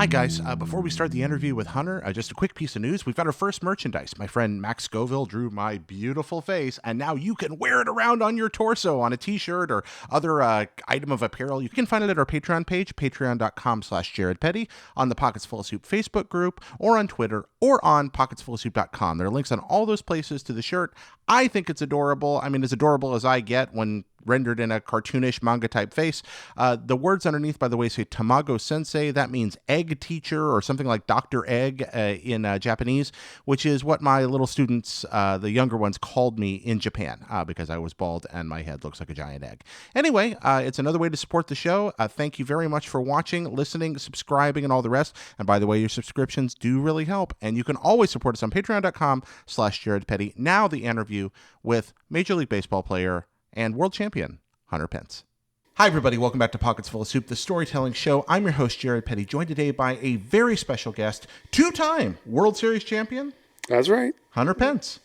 Hi, guys. Before we start the interview with Hunter, just a quick piece of news. We've got our first merchandise. My friend Max Scoville drew my beautiful face, and now you can wear it around on your torso on a t-shirt or other item of apparel. You can find it at our Patreon page, patreon.com/JaredPetty, on the Pockets Full of Soup Facebook group, or on Twitter, or on pocketsfullofsoup.com. There are links on all those places to the shirt. I think it's adorable. I mean, as adorable as I get when rendered in a cartoonish manga type face. The words underneath, by the way, say Tamago Sensei. That means egg teacher or something like Dr. Egg in Japanese, which is what my little students, the younger ones, called me in Japan because I was bald and my head looks like a giant egg. Anyway, it's another way to support the show. Thank you very much for watching, listening, subscribing, and all the rest. And by the way, your subscriptions do really help. And you can always support us on patreon.com/JaredPetty. Now the interview with Major League Baseball player and world champion Hunter Pence. Hi, everybody. Welcome back to Pockets Full of Soup, the storytelling show. I'm your host, Jared Petty, joined today by a very special guest, two-time World Series champion. That's right. Hunter Pence.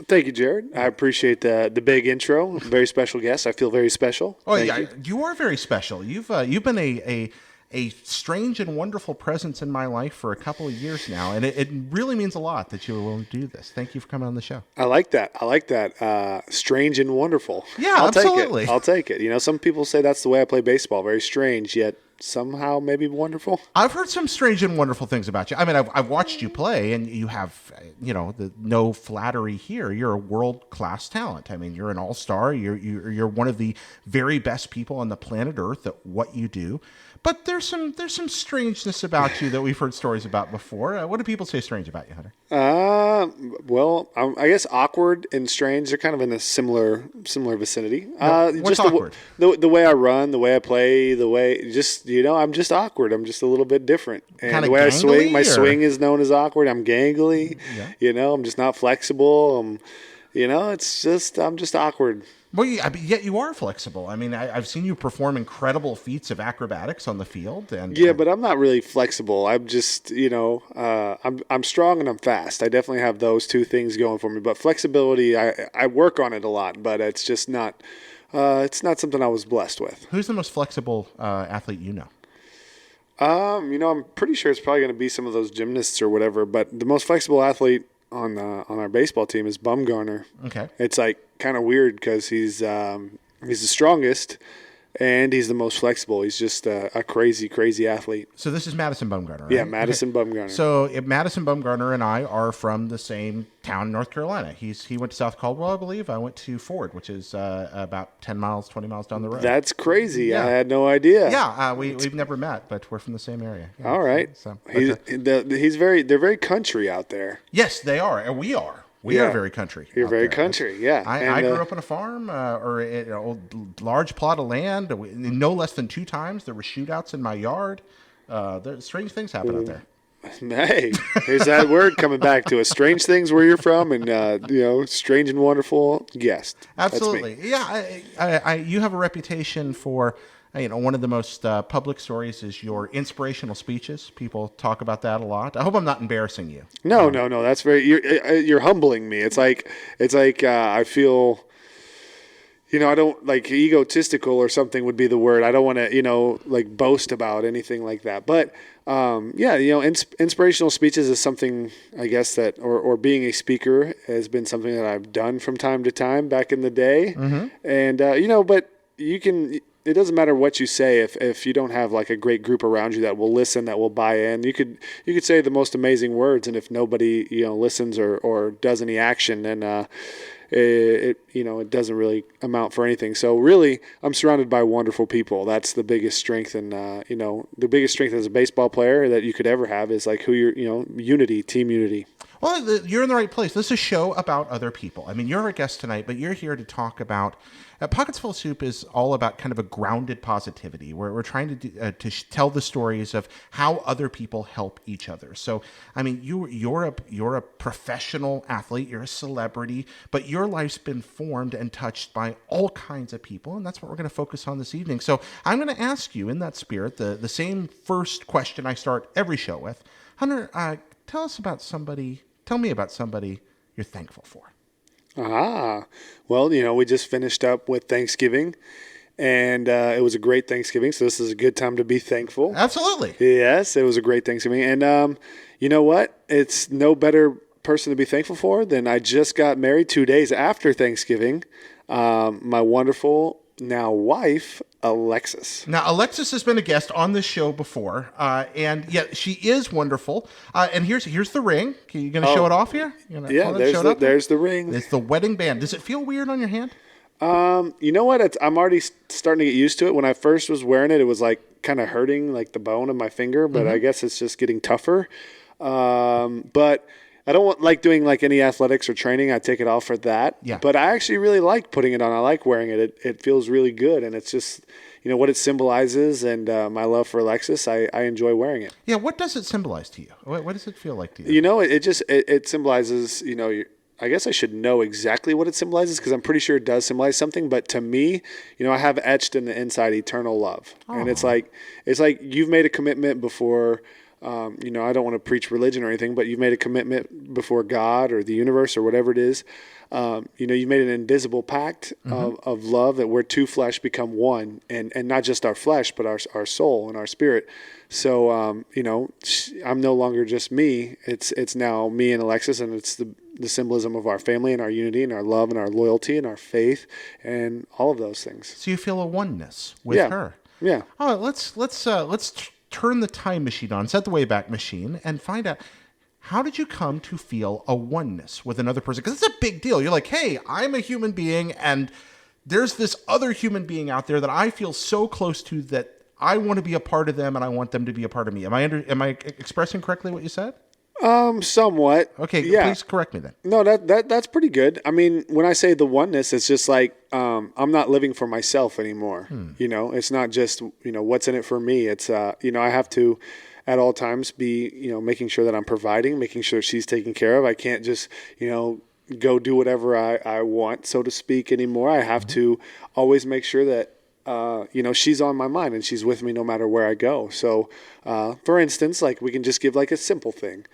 Thank you, Jared. I appreciate the big intro. Very special guest. I feel very special. Oh, yeah, you are very special. You've been a strange and wonderful presence in my life for a couple of years now, and it really means a lot that you were willing to do this. Thank you for coming on the show. I like that. Strange and wonderful. Yeah, absolutely. I'll take it. You know, some people say that's the way I play baseball. Very strange, yet somehow maybe wonderful. I've heard some strange and wonderful things about you. I mean, I've watched you play, and you have, no flattery here. You're a world-class talent. I mean, you're an all-star. You're one of the very best people on the planet Earth at what you do. But there's some strangeness about you that we've heard stories about before. What do people say strange about you, Hunter? Well, I guess awkward and strange. They're kind of in a similar vicinity. What's just awkward? The way I run, the way I play, the way I'm just awkward. I'm just a little bit different. And kinda the way I swing, my gangly, or? swing is known as awkward. I'm gangly. Yeah. I'm just not flexible. I'm just awkward. Well, yet you are flexible. I mean, I've seen you perform incredible feats of acrobatics on the field. And yeah, but I'm not really flexible. I'm just, I'm strong and I'm fast. I definitely have those two things going for me. But flexibility, I work on it a lot, but it's just not, it's not something I was blessed with. Who's the most flexible athlete you know? I'm pretty sure it's probably going to be some of those gymnasts or whatever. But the most flexible athlete on our baseball team is Bumgarner. Okay. It's like kind of weird because he's the strongest and he's the most flexible. He's just a crazy athlete. So this is Madison Bumgarner, right? Yeah, Madison Bumgarner. So Madison Bumgarner and I are from the same town in North Carolina. He went to South Caldwell, I believe. I went to Ford, which is about 10 miles, 20 miles down the road. That's crazy. Yeah. I had no idea. Yeah, we've never met, but we're from the same area. Yeah, all right. They're very country out there. Yes, they are, and we are. We are very country. You're very there. country, yeah. I grew up on a farm or a large plot of land. No less than 2 times there were shootouts in my yard. Strange things happen out there. Hey, here's that word coming back to us. Strange things where you're from, and strange and wonderful guest. Absolutely, yeah. You have a reputation for. One of the most public stories is your inspirational speeches. People talk about that a lot. I hope I'm not embarrassing you. No. That's you're humbling me. It's like I feel, I don't like egotistical or something would be the word. I don't want to, boast about anything like that. But inspirational speeches is something I guess that, or being a speaker has been something that I've done from time to time back in the day. Mm-hmm. And but you can. It doesn't matter what you say if you don't have like a great group around you that will listen, that will buy in. You could say the most amazing words, and if nobody listens or does any action, then it doesn't really amount for anything. So really, I'm surrounded by wonderful people. That's the biggest strength, and the biggest strength as a baseball player that you could ever have is like who you're, unity, team unity. Well, you're in the right place. This is a show about other people. I mean, you're a guest tonight, but you're here to talk about. Pockets Full of Soup is all about kind of a grounded positivity, where we're trying to tell the stories of how other people help each other. So, I mean, you're a professional athlete, you're a celebrity, but your life's been formed and touched by all kinds of people, and that's what we're going to focus on this evening. So, I'm going to ask you, in that spirit, the same first question I start every show with, Hunter. Tell me about somebody you're thankful for. Well, we just finished up with Thanksgiving, and it was a great Thanksgiving. So this is a good time to be thankful. Absolutely. Yes, it was a great Thanksgiving. And you know what? It's no better person to be thankful for than I just got married 2 days after Thanksgiving. My wonderful now wife, Alexis. Now, Alexis has been a guest on this show before, and yet she is wonderful. And here's the ring. Are you going to show it off here? Yeah, there's the ring. It's the wedding band. Does it feel weird on your hand? You know what? I'm already starting to get used to it. When I first was wearing it, it was like kind of hurting like the bone of my finger, but I guess it's just getting tougher. But I don't like doing like any athletics or training. I take it off for that. Yeah. But I actually really like putting it on. I like wearing it. It feels really good, and it's just what it symbolizes, and my love for Alexis. I enjoy wearing it. Yeah. What does it symbolize to you? What does it feel like to you? It symbolizes. I guess I should know exactly what it symbolizes because I'm pretty sure it does symbolize something. But to me, I have etched in the inside eternal love, and it's like you've made a commitment before. I don't want to preach religion or anything, but you've made a commitment before God or the universe or whatever it is. You made an invisible pact of love that where two flesh become one, and not just our flesh, but our soul and our spirit. So, I'm no longer just me. It's now me and Alexis, and it's the symbolism of our family and our unity and our love and our loyalty and our faith and all of those things. So you feel a oneness with her. Yeah. Oh, let's turn the time machine on, set the Wayback Machine, and find out, how did you come to feel a oneness with another person? Because it's a big deal. You're like, hey, I'm a human being, and there's this other human being out there that I feel so close to that I want to be a part of them, and I want them to be a part of me. Am I expressing correctly what you said? Somewhat. Okay, yeah. Please correct me then. No, that's pretty good. I mean, when I say the oneness, it's just like I'm not living for myself anymore. It's not just what's in it for me. It's I have to at all times be making sure that I'm providing, making sure she's taken care of. I can't just go do whatever I want, so to speak, anymore. I have to always make sure that she's on my mind and she's with me no matter where I go. So, for instance, like we can just give like a simple thing.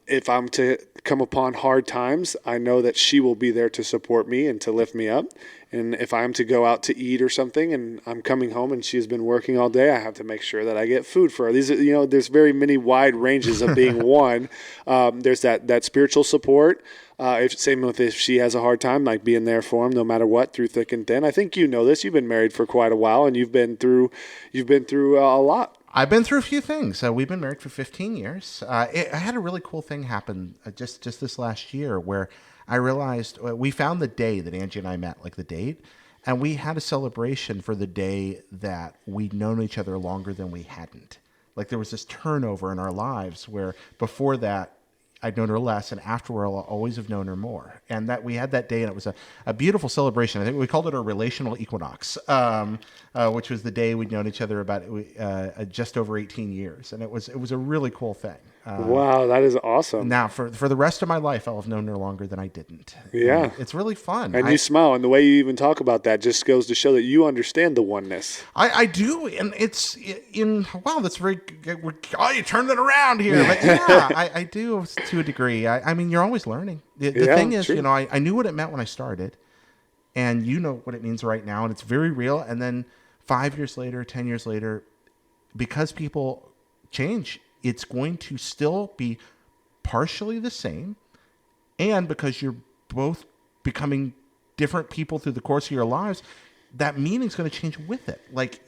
If I'm to come upon hard times, I know that she will be there to support me and to lift me up. And if I'm to go out to eat or something and I'm coming home and she's been working all day, I have to make sure that I get food for her. These are, there's very many wide ranges of being one. There's that spiritual support. Same with if she has a hard time, like being there for him no matter what, through thick and thin. I think you know this. You've been married for quite a while, and you've been through a lot. I've been through a few things. We've been married for 15 years. I had a really cool thing happen just this last year where I realized we found the day that Angie and I met, like the date, and we had a celebration for the day that we'd known each other longer than we hadn't. Like there was this turnover in our lives where before that, I'd known her less, and afterward, I'll always have known her more. And that we had that day, and it was a beautiful celebration. I think we called it a relational equinox, which was the day we'd known each other about just over 18 years, and it was a really cool thing. Wow, that is awesome. Now, for the rest of my life, I'll have known her longer than I didn't. Yeah. It's really fun. And you smile, and the way you even talk about that just goes to show that you understand the oneness. I do, and it's wow, that's very good. You turned it around here. But yeah, I do to a degree. I mean, you're always learning. The thing is, true. I knew what it meant when I started, and you know what it means right now, and it's very real. And then 5 years later, 10 years later, because people change, it's going to still be partially the same. And because you're both becoming different people through the course of your lives, that meaning's going to change with it. Like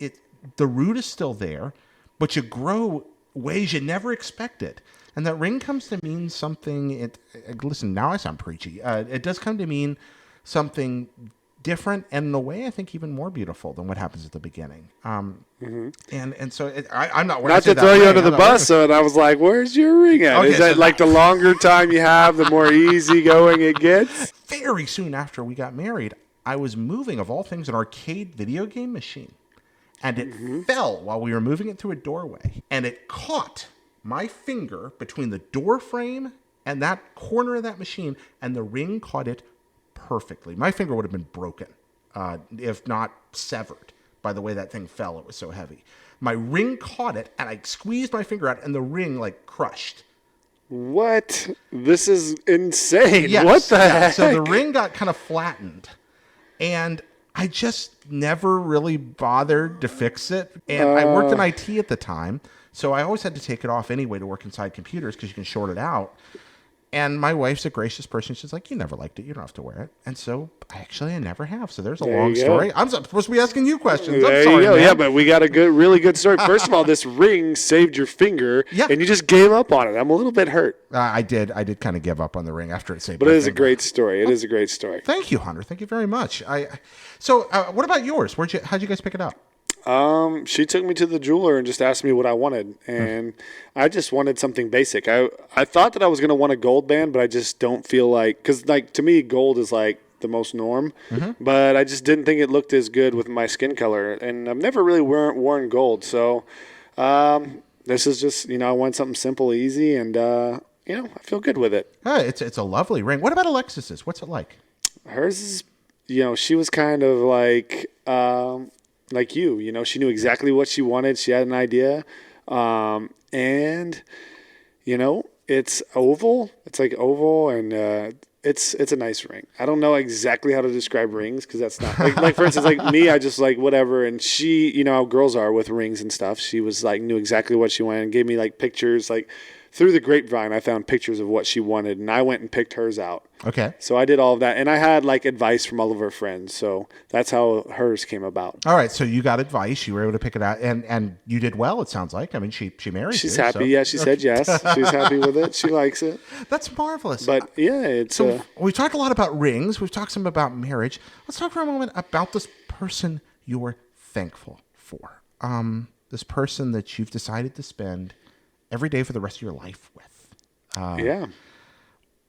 the root is still there, but you grow ways you never expected. And that ring comes to mean something. Listen, now I sound preachy. It does come to mean something different, and in a way, I think even more beautiful than what happens at the beginning. And so I'm not not to throw you under the bus. So I was like, "Where's your ring at?" Okay, is that like the longer time you have, the more easygoing it gets? Very soon after we got married, I was moving, of all things, an arcade video game machine, and it fell while we were moving it through a doorway, and it caught my finger between the door frame and that corner of that machine, and the ring caught it perfectly. My finger would have been broken, if not severed, by the way that thing fell. It was so heavy. My ring caught it, and I squeezed my finger out, and the ring crushed. What? This is insane. Yes, what the heck? So the ring got kind of flattened, and I just never really bothered to fix it. And I worked in IT at the time, so I always had to take it off anyway to work inside computers because you can short it out. And my wife's a gracious person. She's like, you never liked it. You don't have to wear it. And so I never have. So there's a long story. I'm supposed to be asking you questions. There I'm sorry, you go. man. Yeah, but we got a really good story. First of all, this ring saved your finger, and you just gave up on it. I'm a little bit hurt. I did kind of give up on the ring after it saved But my it is a finger. great story. It is a great story. Thank you, Hunter. Thank you very much. So what about yours? How'd you guys pick it up? She took me to the jeweler and just asked me what I wanted, and I just wanted something basic. I thought that I was going to want a gold band, but I just don't feel like, because like to me gold is like the most norm, but I just didn't think it looked as good with my skin color, and I've never really worn gold, so this is just, I want something simple, easy, and I feel good with it. It's a lovely ring. What about Alexis's? What's it like? Hers is, she was kind of like you, she knew exactly what she wanted. She had an idea. And, it's oval. It's like oval, and it's a nice ring. I don't know exactly how to describe rings because that's not like for instance, like me, I just like whatever. And she, how girls are with rings and stuff. She was like, knew exactly what she wanted and gave me like pictures, like through the grapevine. I found pictures of what she wanted, and I went and picked hers out. Okay. So I did all of that, and I had like advice from all of her friends. So that's how hers came about. All right. So you got advice. You were able to pick it out, and you did well. It sounds like. I mean, she married you. She's happy. So. Yeah, she said yes. She's happy with it. She likes it. That's marvelous. But yeah, it's. So we've talked a lot about rings. We've talked some about marriage. Let's talk for a moment about this person you're thankful for. This person that you've decided to spend every day for the rest of your life with. Yeah.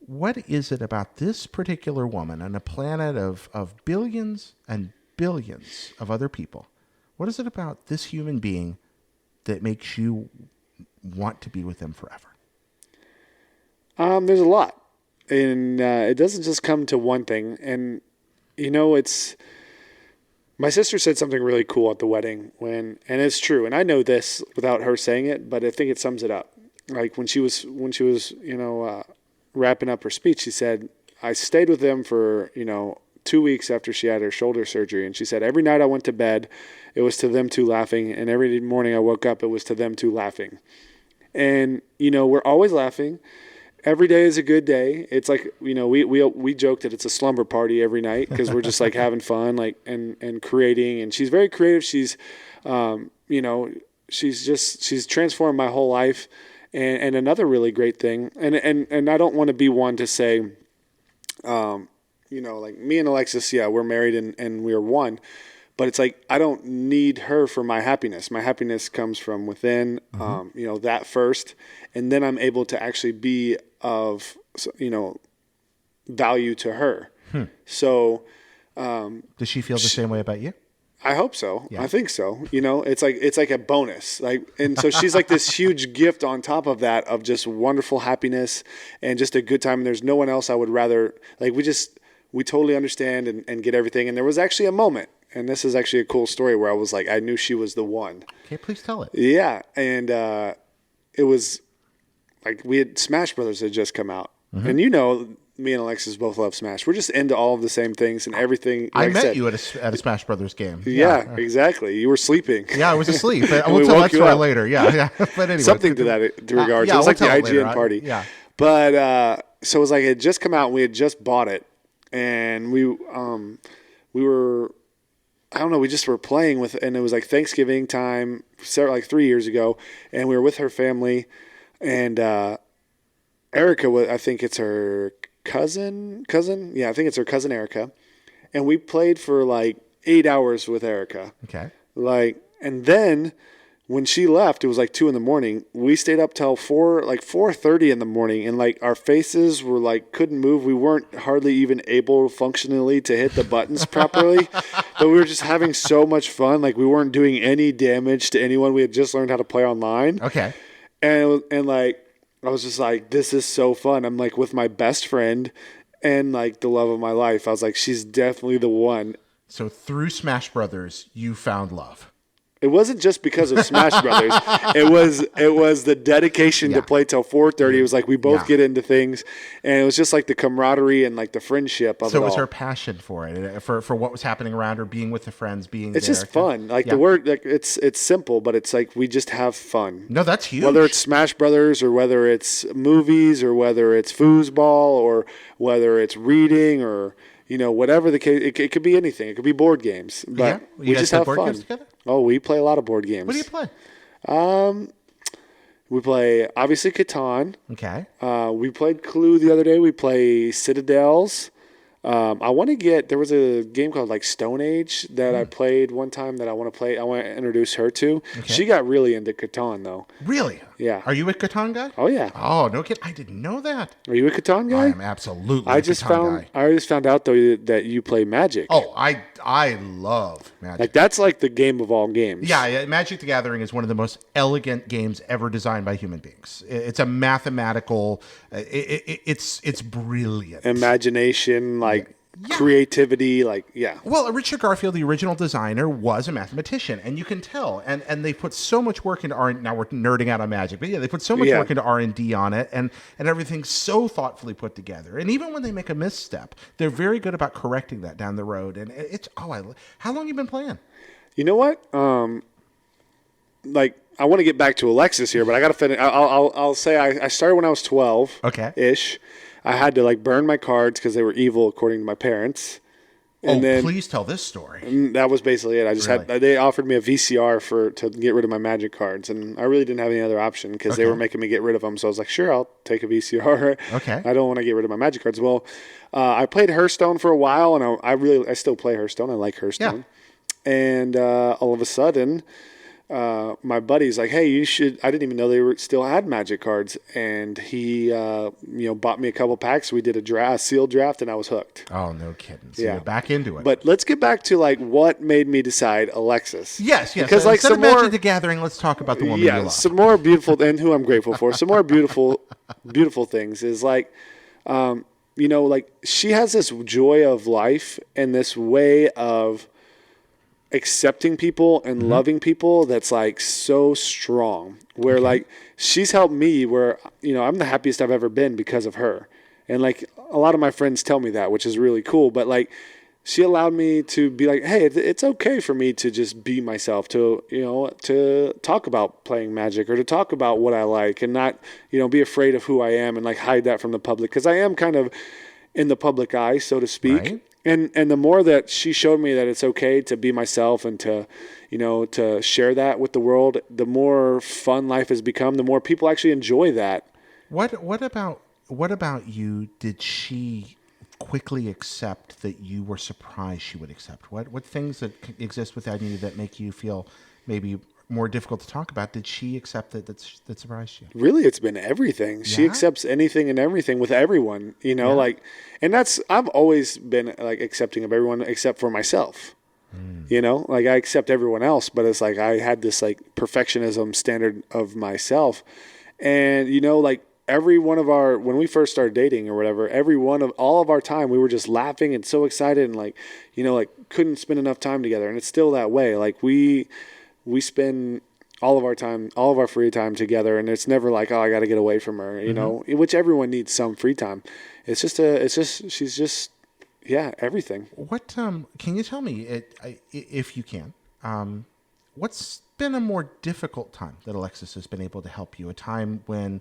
What is it about this particular woman on a planet of billions and billions of other people? What is it about this human being that makes you want to be with them forever? There's a lot. And it doesn't just come to one thing. And, it's... My sister said something really cool at the wedding and it's true. And I know this without her saying it, but I think it sums it up. Like when she was wrapping up her speech, she said, I stayed with them for, 2 weeks after she had her shoulder surgery. And she said, every night I went to bed, it was to them two laughing. And every morning I woke up, it was to them two laughing. And, we're always laughing. Every day is a good day. It's like, we joke that it's a slumber party every night because we're just like having fun, like, and creating. And she's very creative. She's, she's transformed my whole life. And another really great thing, and I don't want to be one to say, like me and Alexis, yeah, we're married and we're one, but it's like I don't need her for my happiness. My happiness comes from within, that first, and then I'm able to actually be of, value to her. So, does she feel the same way about you? I hope so. Yeah. I think so. It's like a bonus. And so she's like this huge gift on top of that of just wonderful happiness and just a good time. And there's no one else I would rather, like, we totally understand and get everything. And there was actually a moment, and this is actually a cool story where I was like, I knew she was the one. Okay, please tell it. Yeah. And it was like Smash Brothers had just come out. And me and Alexis both love Smash. We're just into all of the same things and everything. Like I met you at a Smash Brothers game. Yeah, exactly. You were sleeping. Yeah, I was asleep. We'll tell that story later. Yeah. But anyway. Something to that regards. Yeah, it was like the IGN later. party. Yeah. But so it was like it had just come out and we had just bought it. And we were, I don't know, we just were playing with, and it was like Thanksgiving time, like 3 years ago. And we were with her family. And Erica, I think it's her cousin. Yeah, I think it's her cousin Erica. And we played for like 8 hours with Erica. Okay. And then when she left, it was like 2 a.m. We stayed up till 4:30 in the morning, and like our faces were like couldn't move. We weren't hardly even able functionally to hit the buttons properly, but we were just having so much fun. Like we weren't doing any damage to anyone. We had just learned how to play online. Okay. And like I was just like, this is so fun. I'm like with my best friend and like the love of my life. I was like, she's definitely the one. So through Smash Brothers, you found love. It wasn't just because of Smash Brothers. It was the dedication to play till 4:30. It was like we both get into things, and it was just like the camaraderie and like the friendship of it all. So it was her passion for it, for what was happening around her, being with the friends, being It's there. just fun. Like the word, like it's simple, but it's like we just have fun. No, that's huge. Whether it's Smash Brothers or whether it's movies or whether it's foosball or whether it's reading or whatever the case, it could be anything. It could be board games, but we just have fun. Games together? Oh, we play a lot of board games. What do you play? We play obviously Catan. Okay. We played Clue the other day. We play Citadels. I want to there was a game called like Stone Age that I played one time that I want to play. I want to introduce her to. Okay. She got really into Catan though. Really? Yeah. Are you a Catan guy? Oh yeah. Oh, no kid. I didn't know that. Are you a Catan guy? I am absolutely a Catan guy. I just found out though that you play Magic. Oh, I love Magic. Like that's like the game of all games. Yeah, Magic the Gathering is one of the most elegant games ever designed by human beings. It's a mathematical. It's brilliant. Imagination, creativity, Well, Richard Garfield, the original designer, was a mathematician, and you can tell. And they put so much work into R. Now we're nerding out on Magic, but they put so much work into R&D on it, and everything's so thoughtfully put together. And even when they make a misstep, they're very good about correcting that down the road. And it's how long have you been playing? You know what? I want to get back to Alexis here, but I got to finish. I'll say I started when I was 12. Okay. Ish. I had to burn my cards because they were evil according to my parents. And then, please tell this story. That was basically it. I just they offered me a VCR to get rid of my Magic cards, and I really didn't have any other option because they were making me get rid of them. So I was like, sure, I'll take a VCR. Okay. I don't want to get rid of my Magic cards. Well, I played Hearthstone for a while, and I still play Hearthstone. I like Hearthstone. Yeah. And all of a sudden, my buddy's like, hey, you should. I didn't even know they still had Magic cards, and he, bought me a couple packs. We did a sealed draft, and I was hooked. Oh, no kidding! So you're back into it. But let's get back to what made me decide Alexis. Yes. Because instead of Magic the Gathering, let's talk about the woman you love. Some more beautiful, and who I'm grateful for. Some more beautiful, beautiful things is she has this joy of life and this way of accepting people and loving people that's so strong where she's helped me where I'm the happiest I've ever been because of her, and a lot of my friends tell me that, which is really cool, but she allowed me to be hey, it's okay for me to just be myself, to talk about playing Magic or to talk about what I like and not be afraid of who I am and hide that from the public, because I am kind of in the public eye, so to speak. Right. And the more that she showed me that it's okay to be myself and to share that with the world, the more fun life has become, the more people actually enjoy that. What about you? Did she quickly accept that you were surprised she would accept? What things that exist within you that make you feel maybe more difficult to talk about did she accept that surprised you? Really, it's been everything. She accepts anything and everything with everyone, and I've always been accepting of everyone except for myself. I accept everyone else, but it's I had this perfectionism standard of myself. And every one of when we first started dating or whatever, all of our time, we were just laughing and so excited and couldn't spend enough time together. And it's still that way. We spend all of our time, all of our free time together, and it's never I got to get away from her, which everyone needs some free time. She's just everything. What can you tell me, if you can, what's been a more difficult time that Alexis has been able to help you? A time when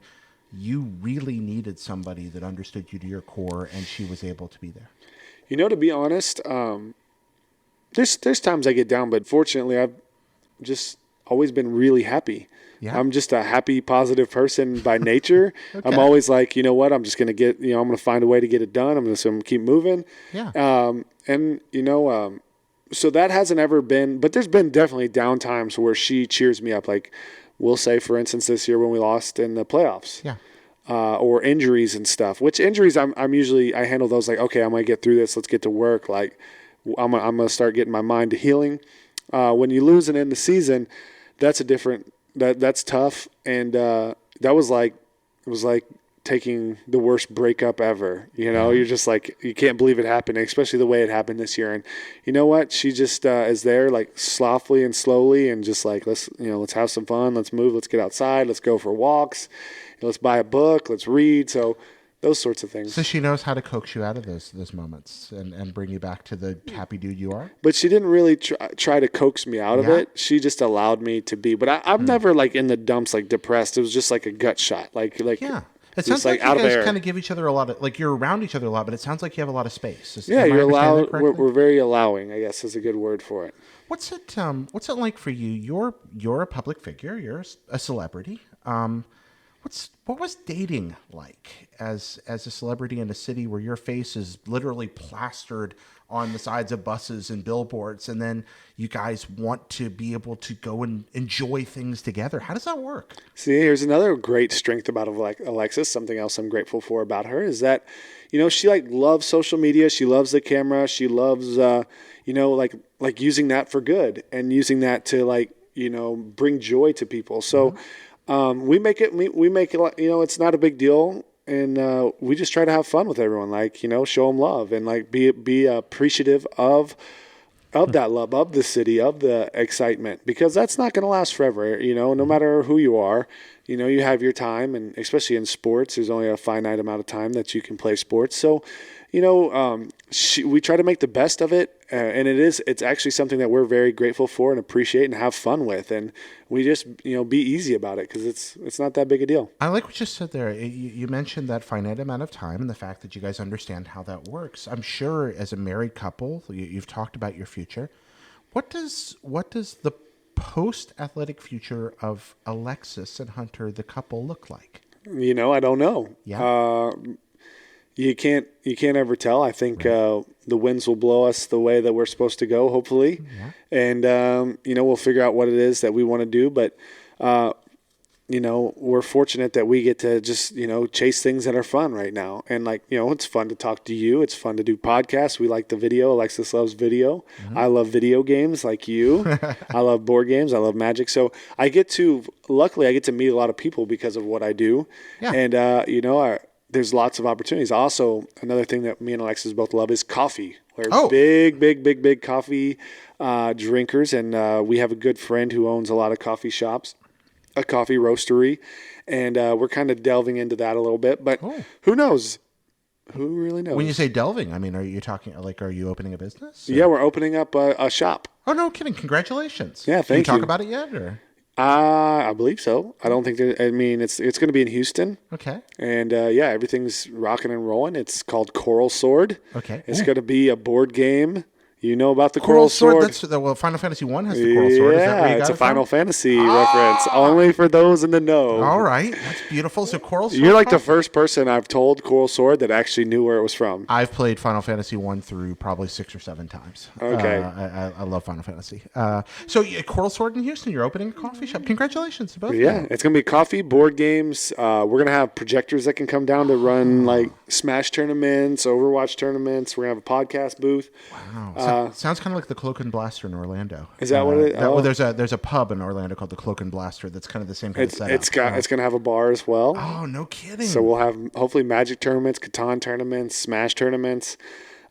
you really needed somebody that understood you to your core, and she was able to be there. To be honest, there's times I get down, but fortunately, I've just always been really happy. Yeah. I'm just a happy, positive person by nature. Okay. I'm always you know what? I'm just going to I'm going to find a way to get it done. I'm going to keep moving. Yeah. So that hasn't ever been, but there's been definitely down times where she cheers me up. We'll say, for instance, this year when we lost in the playoffs. Yeah. Or injuries and stuff, which injuries I'm usually, I handle those okay, I'm going to get through this. Let's get to work. I'm going to start getting my mind to healing. When you lose and end the season, that's that's tough. And that was it was taking the worst breakup ever. You're just like, you can't believe it happened, especially the way it happened this year. And you know what? She just is there like softly and slowly and just like, let's have some fun. Let's move. Let's get outside. Let's go for walks. Let's buy a book. Let's read. So those sorts of things. So she knows how to coax you out of those moments and bring you back to the happy dude you are? But she didn't really try to coax me out of it. She just allowed me to be. But I'm never like in the dumps, like depressed. It was just like a gut shot. Like yeah. It sounds like you guys kind of give each other a lot of, like you're around each other a lot, but it sounds like you have a lot of space. You're allowed. We're very allowing, I guess is a good word for it. What's it like for you? You're a public figure. You're a celebrity. What was dating like as a celebrity in a city where your face is literally plastered on the sides of buses and billboards, and then you guys want to be able to go and enjoy things together? How does that work? See, here's another great strength about Alexis. Something else I'm grateful for about her is that, she like loves social media. She loves the camera. She loves, like using that for good and using that to bring joy to people. So. We make it, it's not a big deal. And, we just try to have fun with everyone, show them love and be appreciative of that love, of the city, of the excitement, because that's not going to last forever. No matter who you are, you have your time, and especially in sports, there's only a finite amount of time that you can play sports. So, we try to make the best of it. And it's actually something that we're very grateful for and appreciate and have fun with. And we just, be easy about it because it's not that big a deal. I like what you said there. You mentioned that finite amount of time and the fact that you guys understand how that works. I'm sure as a married couple, you've talked about your future. What does the post-athletic future of Alexis and Hunter, the couple, look like? I don't know. Yeah. You can't ever tell. I think the winds will blow us the way that we're supposed to go, hopefully. Yeah. And, we'll figure out what it is that we want to do. But, we're fortunate that we get to just, chase things that are fun right now. And it's fun to talk to you. It's fun to do podcasts. We like the video. Alexis loves video. Mm-hmm. I love video games like you. I love board games. I love Magic. So luckily I get to meet a lot of people because of what I do. Yeah. And, there's lots of opportunities. Also, another thing that me and Alexis both love is coffee. We're big coffee drinkers, and we have a good friend who owns a lot of coffee shops, a coffee roastery, and we're kind of delving into that a little bit. But who knows? Who really knows? When you say delving, I mean, are you talking are you opening a business? Or? Yeah, we're opening up a shop. Oh, no kidding! Congratulations. Yeah, thank you. Can you talk about it yet, or? I believe so. I don't think it's going to be in Houston. Okay. And everything's rocking and rolling. It's called Coral Sword. Okay. It's going to be a board game. You know about the Coral Sword? That's Final Fantasy 1 has the Coral Sword. Is that where you got it's a Final from? Fantasy reference. Only for those in the know. All right. That's beautiful. So Coral Sword. You're like the first person I've told Coral Sword that actually knew where it was from. I've played Final Fantasy 1 through probably 6 or 7 times. Okay. I love Final Fantasy. So Coral Sword in Houston, you're opening a coffee shop. Congratulations to both of you. Yeah, it's going to be coffee, board games. We're going to have projectors that can come down to run Smash tournaments, Overwatch tournaments. We're going to have a podcast booth. Wow. Sounds kind of like the Cloak and Blaster in Orlando. Is that what it is? Well, there's a pub in Orlando called the Cloak and Blaster that's kind of the same kind of setup. It's going to have a bar as well. Oh, no kidding. So we'll have hopefully Magic tournaments, Catan tournaments, Smash tournaments.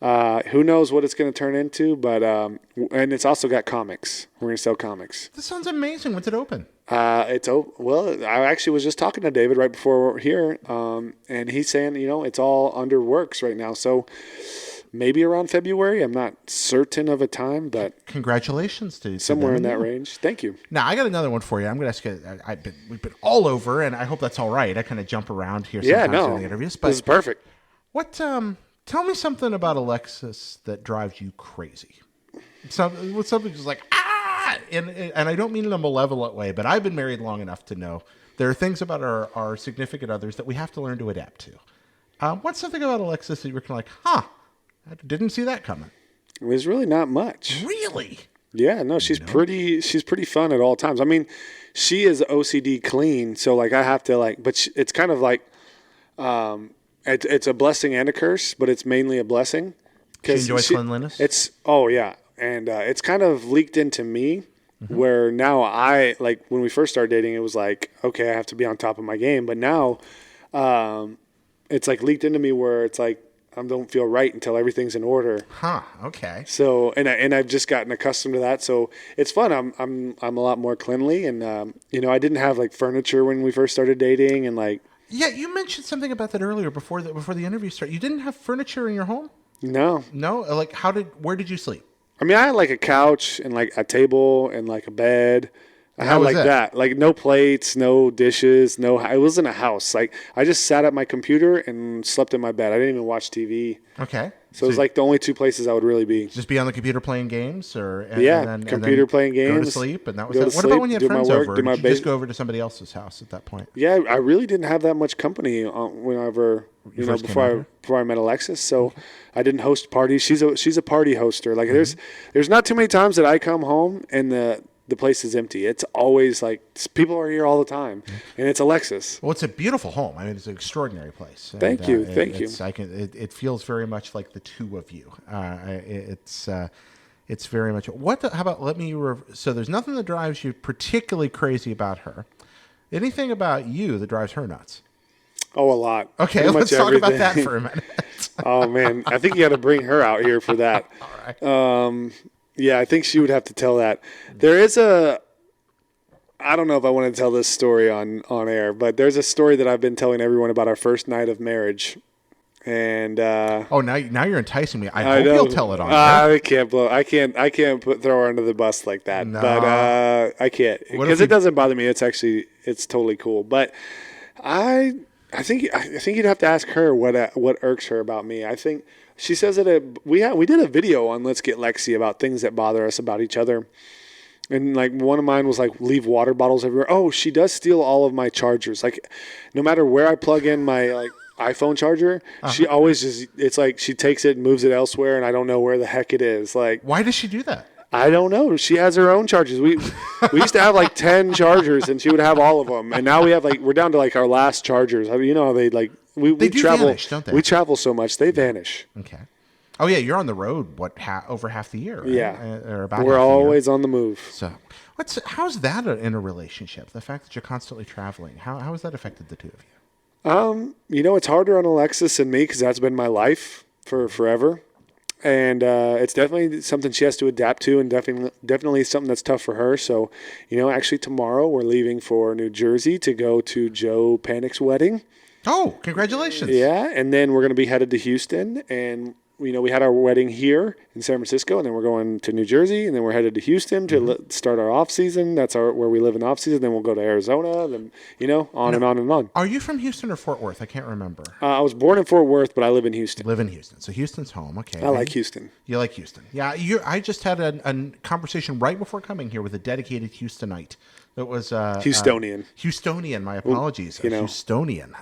Who knows what it's going to turn into, but and it's also got comics. We're going to sell comics. This sounds amazing. When's it open? It's open. Well, I actually was just talking to David right before we're here, and he's saying, it's all under works right now. So maybe around February. I'm not certain of a time, but congratulations to somewhere in that range. Thank you. Now I got another one for you. I'm going to ask you. We've been all over, and I hope that's all right. I kind of jump around here sometimes in the interviews, but this is perfect. What? Tell me something about Alexis that drives you crazy. Something just like and I don't mean in a malevolent way, but I've been married long enough to know there are things about our significant others that we have to learn to adapt to. What's something about Alexis that you're kind of like, I didn't see that coming? There's really not much. Really? Yeah, no, she's pretty fun at all times. I mean, she is OCD clean, so I have to but it's kind of like it's a blessing and a curse, but it's mainly a blessing. She enjoys cleanliness? And it's kind of leaked into me where now when we first started dating, it was like, okay, I have to be on top of my game. But now it's like leaked into me where it's like I don't feel right until everything's in order. Huh. Okay. So I've just gotten accustomed to that. So it's fun. I'm a lot more cleanly, and I didn't have like furniture when we first started dating, and like Yeah, you mentioned something about that earlier before the interview started. You didn't have furniture in your home? no. No. Like, where did you sleep? I mean, I had like a couch and like a table and like a bed. I And had that was like it? that, like no plates, no dishes, no. It wasn't a house. Like I just sat at my computer and slept in my bed. I didn't even watch TV. Okay. So it was like the only two places I would really be. just be on the computer playing games, Yeah, and computer playing go to games, sleep, and that was go that. to What about sleep, when you had do my friends work, over? do Or my did you just go over to somebody else's house at that point? Yeah, I really didn't have that much company whenever first came out before here? before I met Alexis. So I didn't host parties. She's a party hoster. Like there's not too many times that I come home and the place is empty. It's always like people are here all the time, and it's Alexis. Well, it's a beautiful home. I mean, it's an extraordinary place. And, Thank you, it- thank you. it's, I can. It feels very much like the two of you. It's very much. How about let me? So there's nothing that drives you particularly crazy about her. Anything about you that drives her nuts? Oh, a lot. Okay, Pretty let's much talk about that everything. for a minute. Oh man, I think you got to bring her out here for that. All right. Yeah, I think she would have to tell that. There is I don't know if I want to tell this story on air, but there's a story that I've been telling everyone about our first night of marriage. And Oh, now you're enticing me. I I hope know you'll tell it on air. I can't throw her under the bus like that. No. But I can't What if because we- it doesn't bother me. It's totally cool. But I think you'd have to ask her what irks her about me. I think she says that we did a video on Let's Get Lexi about things that bother us about each other. And like one of mine was like leave water bottles everywhere. Oh, she does steal all of my chargers. Like no matter where I plug in my like iPhone charger, she always it's like she takes it and moves it elsewhere and I don't know where the heck it is. Like Why does she do that? I don't know. She has her own chargers. We used to have like 10 chargers and she would have all of them. And now we're down to like our last chargers. You know how they like we do travel vanish, don't they? We travel so much, they vanish. Okay. Oh yeah, you're on the road. over half the year? Right? Yeah. Or about We're half the year. always on the move. So, how's that in a relationship? The fact that you're constantly traveling. How has that affected the two of you? It's harder on Alexis and me because that's been my life for forever. And it's definitely something she has to adapt to, and definitely something that's tough for her. So, actually tomorrow we're leaving for New Jersey to go to Joe Panic's wedding. Oh, congratulations! Yeah, and then we're going to be headed to Houston, and we had our wedding here in San Francisco, and then we're going to New Jersey, and then we're headed to Houston to start our off season. That's where we live in off season. Then we'll go to Arizona, then on and on and on. Are you from Houston or Fort Worth? I can't remember. I was born in Fort Worth, but I live in Houston. Live in Houston, so Houston's home. Okay, I like Houston. You like Houston? Yeah. I just had a conversation right before coming here with a dedicated Houstonite. That was Houstonian. Houstonian. My apologies. Houstonian.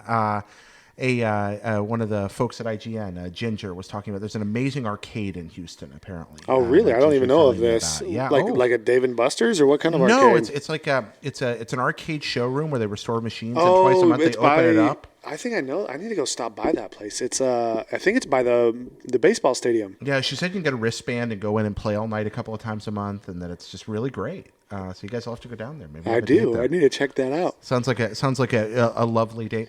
One of the folks at IGN, Ginger, was talking about there's an amazing arcade in Houston, apparently. Oh, really? I don't Ginger even know told of me this. about. Yeah. Like a Dave and Buster's or what kind of arcade? No, it's like it's an arcade showroom where they restore machines, and twice a month they open it up. I think I know. I need to go stop by that place. It's I think it's by the baseball stadium. Yeah, she said you can get a wristband and go in and play all night a couple of times a month, and that it's just really great. So you guys will have to go down there. Maybe I do. I need to check that out. Sounds like a lovely date.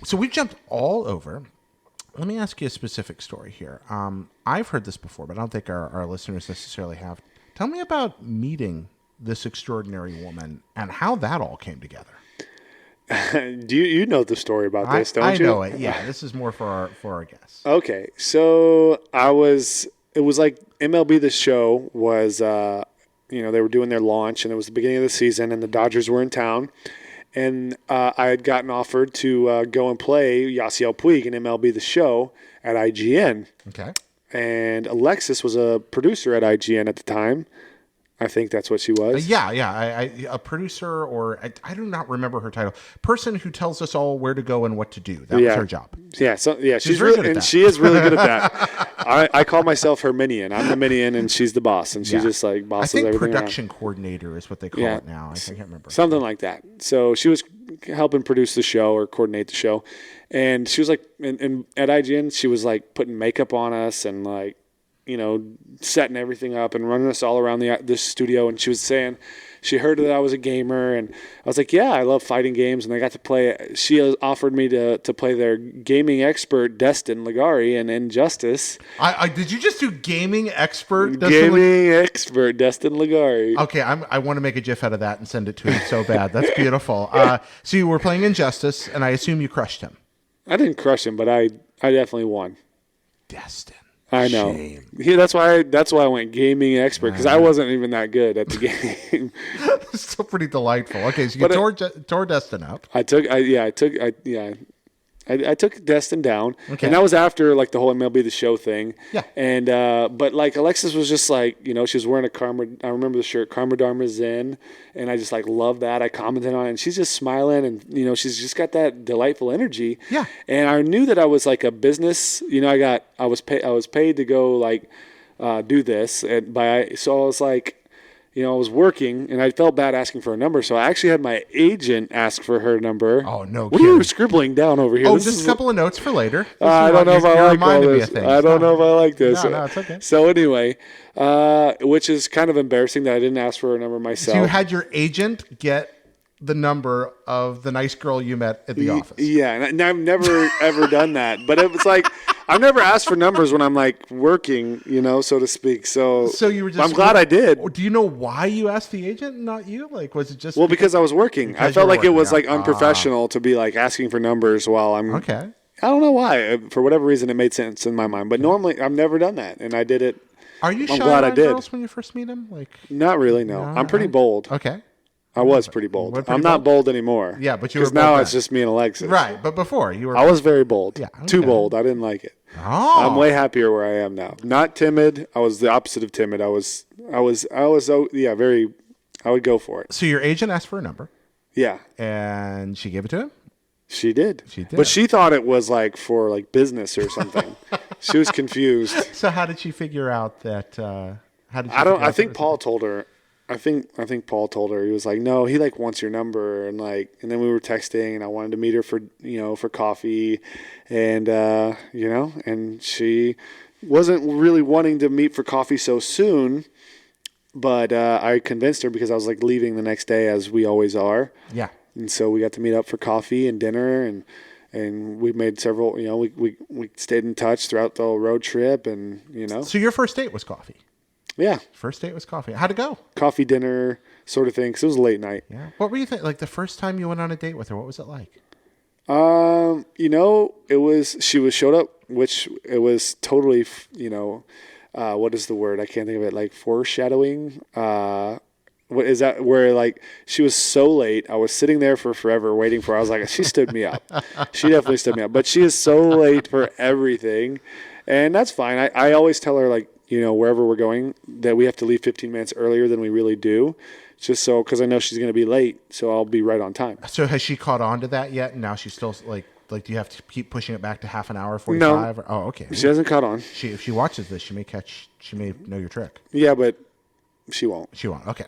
So we jumped all over. Let me ask you a specific story here. I've heard this before, but I don't think our listeners necessarily have. Tell me about meeting this extraordinary woman and how that all came together. Do you know the story about this? Don't you? I know it. Yeah, this is more for our guests. Okay, so it was like MLB The Show was, they were doing their launch, and it was the beginning of the season, and the Dodgers were in town, and I had gotten offered to go and play Yasiel Puig in MLB The Show at IGN. Okay. And Alexis was a producer at IGN at the time. I think that's what she was. Yeah. A producer, or I do not remember her title. Person who tells us all where to go and what to do. That was her job. Yeah. So she's very really good at and that. she is really good at that. I call myself her minion. I'm the minion, and she's the boss, and she just like bosses I think everything production around. coordinator is what they call it now. I can't remember. Something like that. So she was helping produce the show or coordinate the show, and she was like, and at IGN, she was like putting makeup on us and like setting everything up and running us all around the studio. And she was saying she heard that I was a gamer, and I was like, yeah, I love fighting games, and I got to play. She offered me to play their gaming expert, Destin Ligari, in Injustice. Did you just do gaming expert? Expert, Destin Ligari. Okay, I want to make a GIF out of that and send it to him so bad. That's beautiful. So you were playing Injustice, and I assume you crushed him. I didn't crush him, but I definitely won. Destin. I know. Shame. Yeah, that's why I went gaming expert, because I wasn't even that good at the game. It's still pretty delightful. Okay, so you tore Destin up. I took Destin down, Okay. and that was after like the whole MLB The Show thing. Yeah. And but like Alexis was just like, she was wearing I remember the shirt Karma Dharma Zen, and I just like loved that. I commented on it, and she's just smiling, and she's just got that delightful energy. Yeah. And I knew that I was like a business. I was paid to go like do this, so I was like. I was working, and I felt bad asking for a number, so I actually had my agent ask for her number. Oh, no What are you scribbling down over here? Oh, just a couple of notes for later. I don't know if I like all this. I don't know if I like this. No, it's okay. So anyway, which is kind of embarrassing that I didn't ask for a number myself. So you had your agent get the number of the nice girl you met at the office. Yeah, and I've never ever done that. But it was like I've never asked for numbers when I'm like working, so to speak. So you were just. I'm glad I did. Do you know why you asked the agent, not you? Like, was it just? Well, because I was working. I felt like it was like unprofessional to be like asking for numbers while I'm. Okay. I don't know why. For whatever reason, it made sense in my mind. But normally, I've never done that, and I did it. Are you I'm shy glad I around did. girls when you first meet them? Like, not really. No, I'm pretty bold. Okay. I was pretty bold. I'm not bold anymore. Yeah, but you were bold now then. it's just me and Alexis. Right, but before you were. I was very bold. Yeah, okay. Too bold. I didn't like it. Oh. I'm way happier where I am now. Not timid. I was the opposite of timid. I was. Very. I would go for it. So your agent asked for a number. Yeah. And she gave it to him. She did. She did. But she thought it was like for like business or something. She was confused. So how did she figure out that? How did she I think Paul told her. I think Paul told her. He was like, no, he like wants your number, and then we were texting, and I wanted to meet her for coffee, and and she wasn't really wanting to meet for coffee so soon, but I convinced her because I was like leaving the next day, as we always are. Yeah. And so we got to meet up for coffee and dinner, and we made several. We stayed in touch throughout the whole road trip, and So your first date was coffee. Yeah. First date was coffee. How'd it go? Coffee, dinner, sort of thing, because it was a late night. Yeah. What were you thinking? Like the first time you went on a date with her, what was it like? She showed up, which it was totally, what is the word? I can't think of it. Like foreshadowing. What is that? Where like she was so late. I was sitting there for forever waiting for her. I was like, she stood me up. She definitely stood me up. But she is so late for everything, and that's fine. I always tell her like, wherever we're going, that we have to leave 15 minutes earlier than we really do, just so, because I know she's going to be late, so I'll be right on time. So has she caught on to that yet? And now she's still like, do you have to keep pushing it back to half an hour, 45? No. Oh, okay. She hasn't caught on. If she watches this, she may know your trick. Yeah, but she won't. She won't. Okay.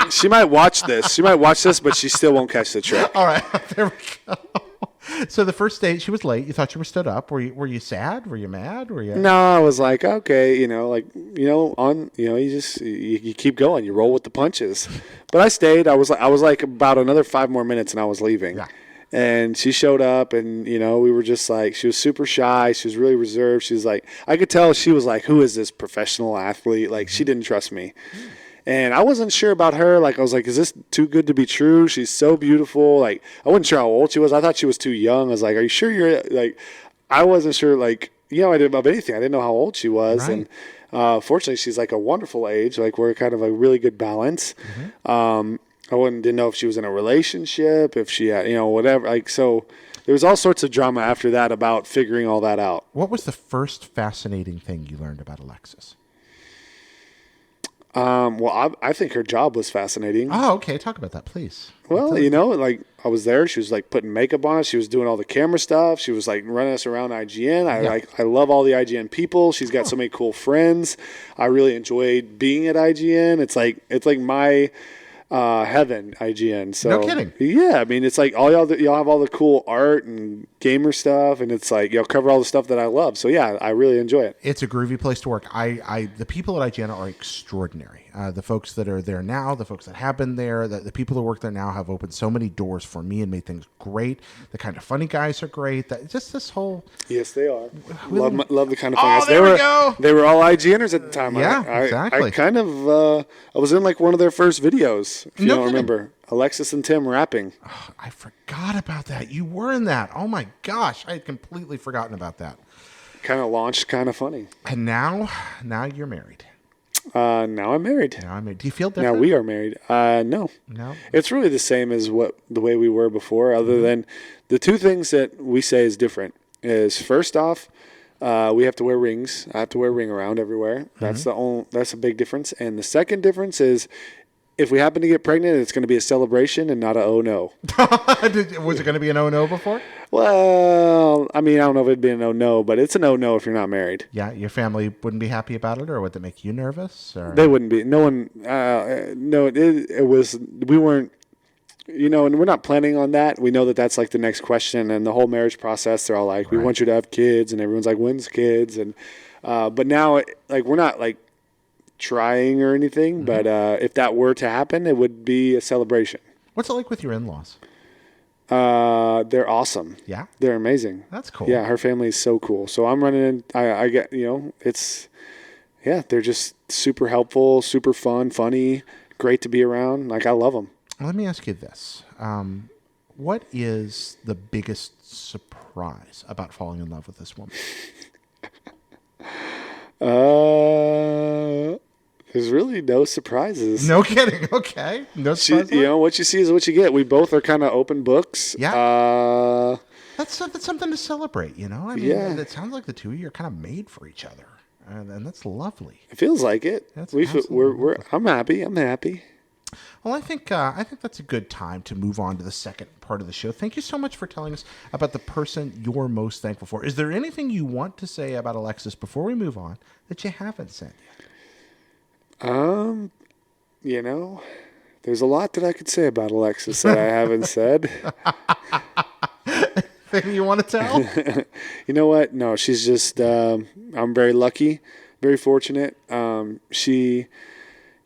She might watch this. But she still won't catch the trick. All right. There we go. So the first date, she was late. You thought you were stood up. Were you sad? Were you mad? Were you? No, I was like, okay, you keep going. You roll with the punches. But I stayed. I was like about another 5 more minutes, and I was leaving. Yeah. And she showed up, and we were just like, she was super shy. She was really reserved. She was like, I could tell she was like, who is this professional athlete? Like, she didn't trust me. And I wasn't sure about her. Like, I was like, is this too good to be true? She's so beautiful. Like, I wasn't sure how old she was. I thought she was too young. I was like, are you sure you're, like, I wasn't sure, like, I didn't of anything. I didn't know how old she was. Right. And fortunately, she's like a wonderful age. Like, we're kind of a really good balance. Mm-hmm. I didn't know if she was in a relationship, if she had, whatever. Like, so there was all sorts of drama after that about figuring all that out. What was the first fascinating thing you learned about Alexis? Well, I think her job was fascinating. Oh, okay. Talk about that, please. Well, like I was there. She was like putting makeup on us. She was doing all the camera stuff. She was like running us around IGN. I love all the IGN people. She's got so many cool friends. I really enjoyed being at IGN. It's like my heaven, IGN. So no kidding. Yeah, I mean, it's like all y'all have all the cool art and gamer stuff, and it's like, cover all the stuff that I love. So yeah, I really enjoy it. It's a groovy place to work. The people at IGN are extraordinary. The folks that are there now, the folks that have been there, the people that work there now have opened so many doors for me and made things great. The kind of funny guys are great. Just this whole... Yes, they are. Love the kind of funny guys. There we go. They were all IGNers at the time. Yeah, exactly. I kind of... I was in like one of their first videos, if you don't remember. Alexis and Tim rapping. Oh, I forgot about that. You were in that. Oh my gosh. I had completely forgotten about that. Kind of launched Kind of Funny. And now you're married. Now I'm married. Do you feel different? Now we are married. No. It's really the same as the way we were before, other than the two things that we say is different is, first off, we have to wear rings. I have to wear a ring around everywhere. That's that's a big difference. And the second difference is, if we happen to get pregnant, it's going to be a celebration and not a oh no. Was it going to be an oh no before? Well, I mean, I don't know if it'd be an oh no, but it's an oh no if you're not married. Yeah, your family wouldn't be happy about it, or would it make you nervous? Or? They wouldn't be. No one. No, it was. We weren't. And we're not planning on that. We know that that's like the next question, and the whole marriage process. They're all like, "We want you to have kids," and everyone's like, "When's kids?" And but now, like, we're not like trying or anything, but if that were to happen, it would be a celebration. What's it like with your in-laws? They're awesome. Yeah, they're amazing. That's cool. Yeah, her family is so cool. So I'm running in. I get it's they're just super helpful, super fun, funny, great to be around. Like, I love them. Let me ask you this: what is the biggest surprise about falling in love with this woman? There's really no surprises. No kidding. Okay. No surprises. What you see is what you get. We both are kind of open books. Yeah. That's something to celebrate, I mean, it sounds like the two of you are kind of made for each other. And that's lovely. It feels like it. I'm happy. I'm happy. Well, I think that's a good time to move on to the second part of the show. Thank you so much for telling us about the person you're most thankful for. Is there anything you want to say about Alexis before we move on that you haven't said yet? There's a lot that I could say about Alexis that I haven't said. Anything you want to tell? You know what? No, she's just, I'm very lucky, very fortunate. She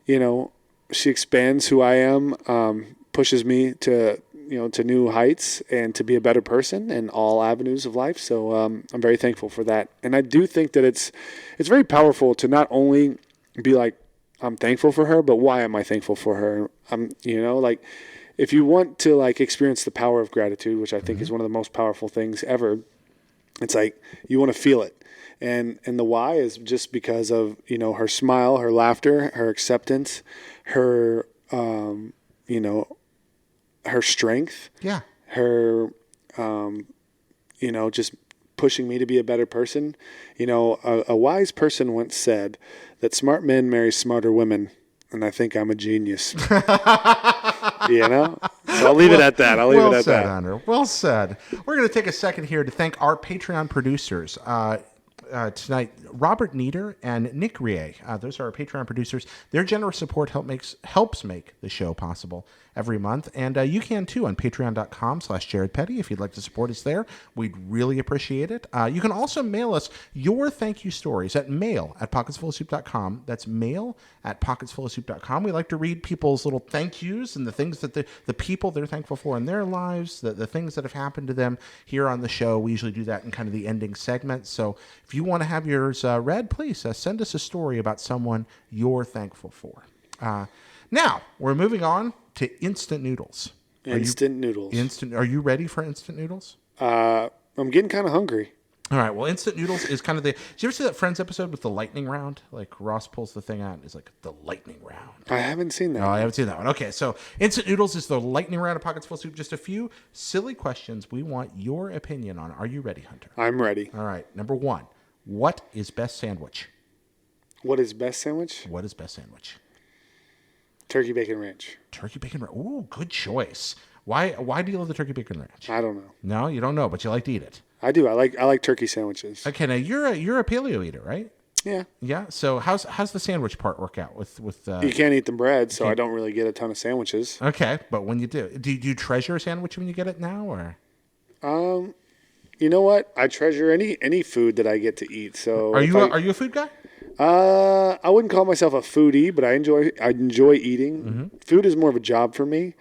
expands who I am, pushes me to new heights and to be a better person in all avenues of life. So I'm very thankful for that. And I do think that it's very powerful to not only be like, I'm thankful for her, but why am I thankful for her? Like, if you want to like experience the power of gratitude, which I think is one of the most powerful things ever, it's like you want to feel it. And the why is just because of, her smile, her laughter, her acceptance, her, her strength. Yeah. Her, just pushing me to be a better person. A wise person once said that smart men marry smarter women, and I think I'm a genius. So I'll leave it at that. Well said, Hunter. Well said. We're going to take a second here to thank our Patreon producers. Tonight, Robert Nieder and Nick Rie. Those are our Patreon producers. Their generous support helps make the show possible every month. And you can too on patreon.com/Jared Petty if you'd like to support us there. We'd really appreciate it. You can also mail us your thank you stories at mail@pocketsfullofsoup.com. That's mail@pocketsfullofsoup.com. We like to read people's little thank yous and the things that the people they're thankful for in their lives, the things that have happened to them here on the show. We usually do that in kind of the ending segment. So if you want to have yours read, please send us a story about someone you're thankful for. Now, we're moving on to instant noodles. Noodles. Are you ready for instant noodles? I'm getting kind of hungry. All right. Well, instant noodles is kind of did you ever see that Friends episode with the lightning round? Like Ross pulls the thing out and it's like the lightning round. I haven't seen that. Oh, I haven't seen that one. Okay. So instant noodles is the lightning round of Pockets Full of Soup. Just a few silly questions we want your opinion on. Are you ready, Hunter? I'm ready. All right. Number one. What is best sandwich? What is best sandwich? What is best sandwich? Turkey bacon ranch. Turkey bacon ranch. Ooh, good choice. Why do you love the turkey bacon ranch? I don't know. No, you don't know, but you like to eat it. I do. I like turkey sandwiches. Okay, now you're a paleo eater, right? Yeah. Yeah. So how's the sandwich part work out with You can't eat the bread, so I don't really get a ton of sandwiches. Okay, but when you do you treasure a sandwich when you get it now, or? You know what? I treasure any food that I get to eat. So Are you a food guy? I wouldn't call myself a foodie, but I enjoy eating. Food is more of a job for me.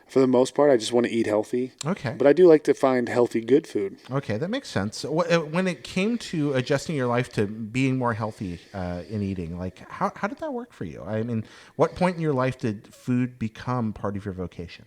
For the most part, I just want to eat healthy. Okay. But I do like to find healthy, good food. Okay, that makes sense. When it came to adjusting your life to being more healthy in eating, like how did that work for you? I mean, what point in your life did food become part of your vocation?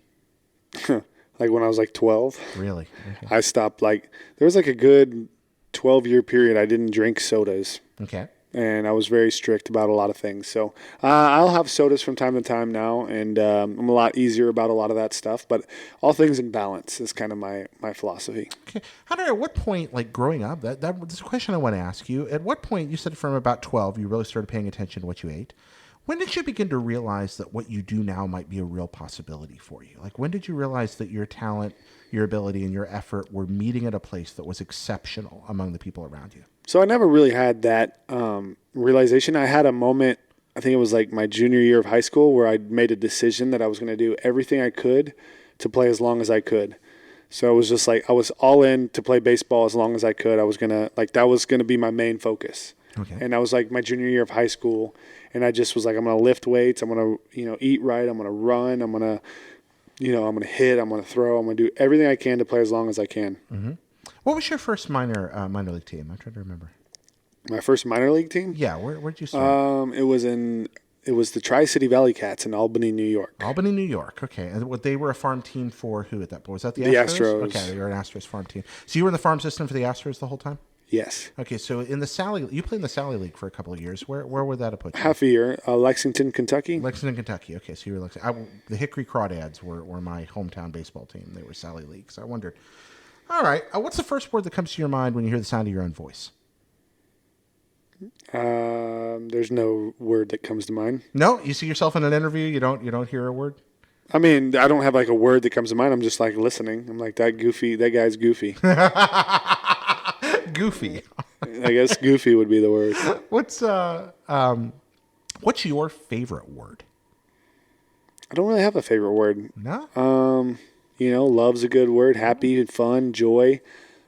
Like when I was like 12, Really? Okay. I stopped. Like there was like a good 12-year period I didn't drink sodas. Okay. And I was very strict about a lot of things. So I'll have sodas from time to time now, and I'm a lot easier about a lot of that stuff. But all things in balance is kind of my philosophy. Okay. Hunter, at what point, like growing up, that's a question I want to ask you. At what point, you said from about 12, you really started paying attention to what you ate. When did you begin to realize that what you do now might be a real possibility for you? Like, when did you realize that your talent, your ability, and your effort were meeting at a place that was exceptional among the people around you? So I never really had that realization. I had a moment, I think it was like my junior year of high school, where I made a decision that I was going to do everything I could to play as long as I could. So it was just like I was all in to play baseball as long as I could. I was going to, like, that was going to be my main focus. Okay. And that was like my junior year of high school. And I just was like, I'm going to lift weights. I'm going to, eat right. I'm going to run. I'm going to, I'm going to hit. I'm going to throw. I'm going to do everything I can to play as long as I can. Mm-hmm. What was your first minor league team? I'm trying to remember. My first minor league team? Yeah, where'd you start? It was the Tri-City Valley Cats in Albany, New York. Albany, New York. Okay, and they were a farm team for who at that point? Was that the Astros? Okay, they were an Astros farm team. So you were in the farm system for the Astros the whole time? Yes. Okay, so in the Sally, you played in the Sally League for a couple of years. Where would that have put you? Half a year. Lexington, Kentucky. Lexington, Kentucky. Okay, so you were Lexington. The Hickory Crawdads were my hometown baseball team. They were Sally League. So I wondered. All right, what's the first word that comes to your mind when you hear the sound of your own voice? There's no word that comes to mind. No, you see yourself in an interview. You don't hear a word. I mean, I don't have like a word that comes to mind. I'm just like listening. I'm like that guy's goofy. Goofy. I guess goofy would be the word. What's your favorite word? I don't really have a favorite word. No. Love's a good word. Happy, fun, joy,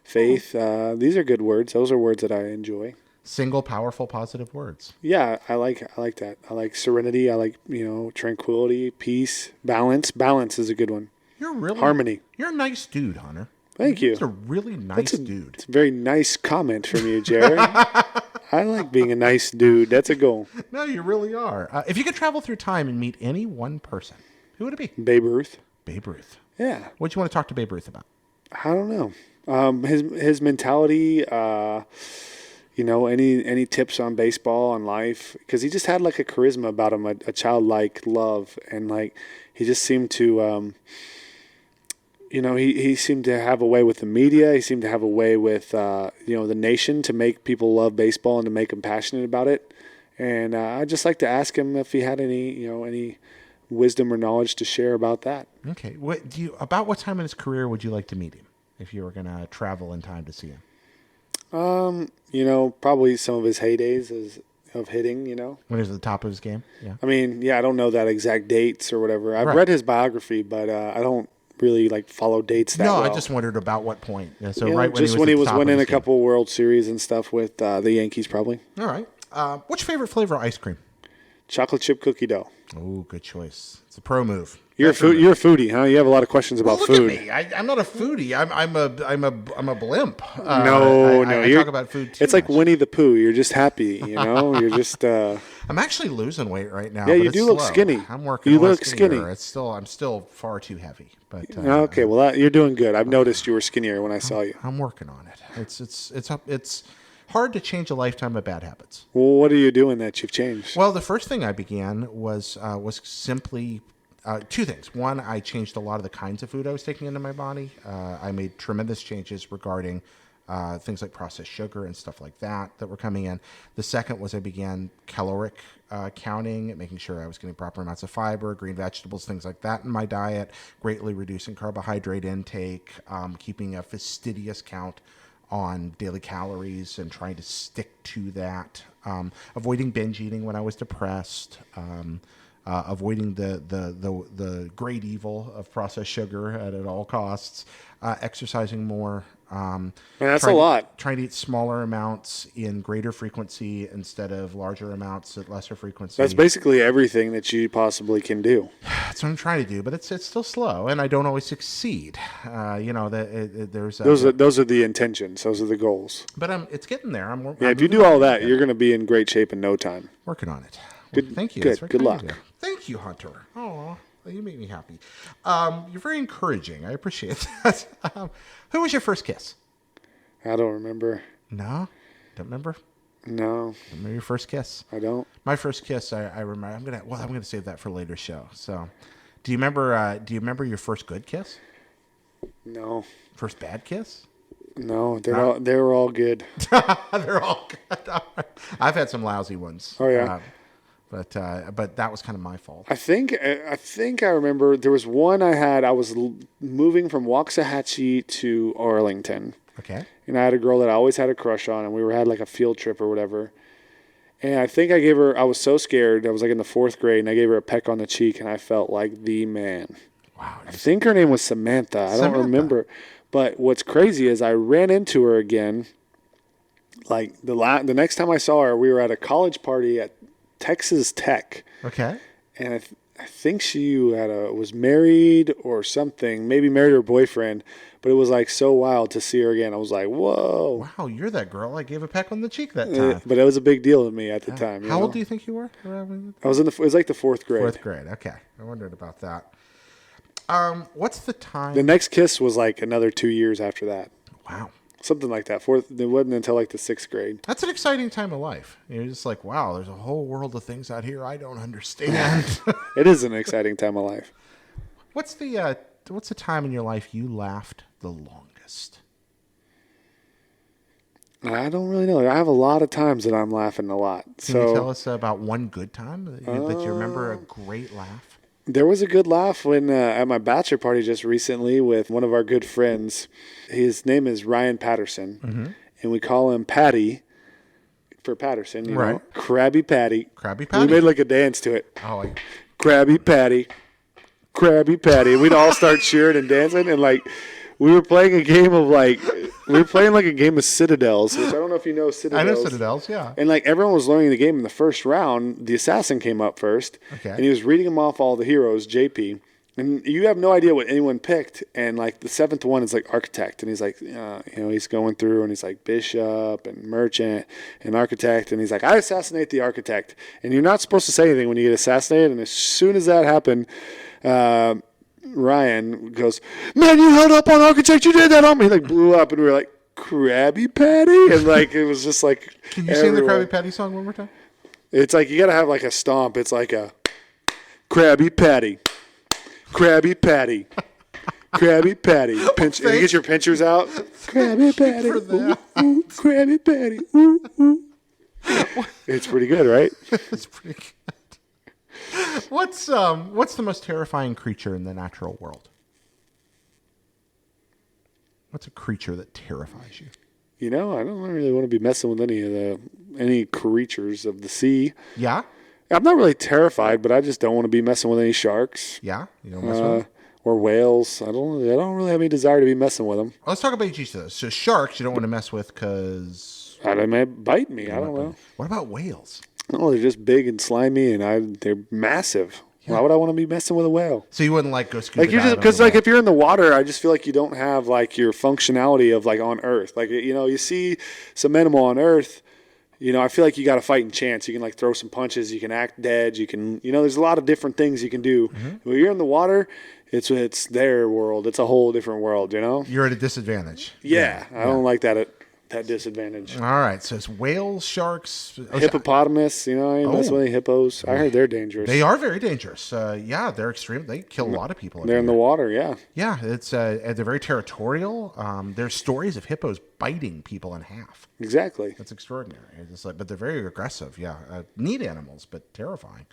faith. These are good words. Those are words that I enjoy. Single, powerful, positive words. Yeah, I like that. I like serenity. I like, tranquility, peace, balance. Balance is a good one. Harmony. You're a nice dude, Hunter. Thank you. That's a really nice dude. It's a very nice comment from you, Jared. I like being a nice dude. That's a goal. No, you really are. If you could travel through time and meet any one person, who would it be? Babe Ruth. Babe Ruth. Yeah. What do you want to talk to Babe Ruth about? I don't know. His mentality. Any tips on baseball, on life? Because he just had like a charisma about him, a childlike love, and like he just seemed to, he seemed to have a way with the media. He seemed to have a way with, the nation to make people love baseball and to make them passionate about it. And I'd just like to ask him if he had any wisdom or knowledge to share about that. Okay. About what time in his career would you like to meet him if you were going to travel in time to see him? Probably some of his heydays of hitting, When he was at the top of his game? Yeah. I mean, I don't know that exact dates or whatever. I've Right. read his biography, but I don't really follow dates that well. I just wondered about what point. Yeah, so when he was winning a couple World Series and stuff with the Yankees, probably. All right. What's your favorite flavor of ice cream? Chocolate chip cookie dough. Oh, good choice. It's a pro move. You're a foodie, huh? You have a lot of questions about look food. At me. I'm not a foodie. I'm a blimp. No. I talk about food too It's like much. Winnie the Pooh. You're just happy, You're just. I'm actually losing weight right now. Yeah, but you it's do look slow. skinny. I'm working. You on look skinny. I'm still far too heavy. But Okay, well, you're doing good. I've noticed you were skinnier when I saw you. I'm working on it. It's hard to change a lifetime of bad habits. Well, what are you doing that you've changed? Well, the first thing I began was simply two things. One, I changed a lot of the kinds of food I was taking into my body. I made tremendous changes regarding things like processed sugar and stuff like that were coming in. The second was I began caloric counting, making sure I was getting proper amounts of fiber, green vegetables, things like that in my diet, greatly reducing carbohydrate intake, keeping a fastidious count on daily calories and trying to stick to that, avoiding binge eating when I was depressed, avoiding the great evil of processed sugar at all costs, exercising more, that's a lot. Trying to eat smaller amounts in greater frequency instead of larger amounts at lesser frequency. That's basically everything that you possibly can do. That's what I'm trying to do, but it's still slow, and I don't always succeed. There's Those are the intentions. Those are the goals. but it's getting there. I'm if you do all that, you're going to be in great shape in no time. working on it. Good, Thank you. Good. That's very Good kind luck. of you. Thank you, Hunter. Oh, you make me happy. You're very encouraging. I appreciate that. Who was your first kiss? I don't remember. No, don't remember. No, Remember your first kiss? I don't. My first kiss, I remember. I'm gonna save that for a later show. So, do you remember your first good kiss? No. First bad kiss? No, they were all good. They're all good. I've had some lousy ones. Oh yeah. But that was kind of my fault. I think I remember there was one I had. I was moving from Waxahachie to Arlington. Okay. And I had a girl that I always had a crush on, and we had like a field trip or whatever. And I think I gave her, I was so scared. I was like in the 4th grade, and I gave her a peck on the cheek, and I felt like the man. Wow. I think her name was Samantha. I don't remember. But what's crazy is I ran into her again. Like the next time I saw her, we were at a college party at Texas Tech. Okay. And I think she was married or something, maybe married her boyfriend. But it was like so wild to see her again. I was like, whoa. Wow, you're that girl I gave a peck on the cheek that time. But it was a big deal to me at the time. How old do you think you were? I was it was like the 4th grade. 4th grade. Okay. I wondered about that. What's the time? The next kiss was like another 2 years after that. Wow. Something like that. It wasn't until like the 6th grade. That's an exciting time of life. You're just like, wow, there's a whole world of things out here I don't understand. It is an exciting time of life. What's the time in your life you laughed the longest? I don't really know. I have a lot of times that I'm laughing a lot. Can you tell us about one good time that you remember a great laugh? There was a good laugh when at my bachelor party just recently with one of our good friends. His name is Ryan Patterson, and we call him Patty for Patterson. You know? Krabby Patty. Krabby Patty. We made like a dance to it. Oh, Krabby Patty. Krabby Patty. We'd all start cheering and dancing, and like we were playing a game of like a game of Citadels, which I don't know if you know Citadels. I know Citadels, yeah. And like everyone was learning the game in the first round. The assassin came up first, and he was reading them off all the heroes, JP. And you have no idea what anyone picked. And like the 7th one is like architect, and he's like, he's going through, and he's like bishop and merchant and architect, and he's like, I assassinate the architect, and you're not supposed to say anything when you get assassinated. And as soon as that happened, Ryan goes, man, you held up on architect, you did that on me. He like blew up, and we were like, Krabby Patty, and like it was just like. Can you sing the Krabby Patty song one more time? It's like you gotta have like a stomp. It's like a Krabby Patty, Krabby Patty, Krabby Patty. Pinch, you get your pinchers out. Krabby Patty, ooh, ooh, Krabby Patty, ooh, ooh. It's pretty good, right? It's pretty good. What's the most terrifying creature in the natural world? What's a creature that terrifies you? You know, I don't really want to be messing with any creatures of the sea. Yeah? I'm not really terrified, but I just don't want to be messing with any sharks. Yeah? You don't mess with them? Or whales. I don't really have any desire to be messing with them. Well, let's talk about each of those. So sharks you don't want to mess with because... They might bite me. I don't know. What about whales? Oh, they're just big and slimy, and they're massive. Yeah. Why would I want to be messing with a whale? So you wouldn't like go scuba diving? Because like if you're in the water, I just feel like you don't have like your functionality of like on Earth. Like you see some animal on Earth, I feel like you got a fighting chance. You can like throw some punches. You can act dead. You can there's a lot of different things you can do. Mm-hmm. When you're in the water, it's their world. It's a whole different world. You're at a disadvantage. Yeah. I don't like that disadvantage. All right, so it's whales, sharks, hippopotamus. I ain't messing with any hippos. I heard they're dangerous. They are very dangerous. They're extreme. They kill a lot of people. They're in the water. Yeah. Yeah, they're very territorial. There's stories of hippos biting people in half. Exactly. That's extraordinary. But they're very aggressive. Yeah, neat animals, but terrifying.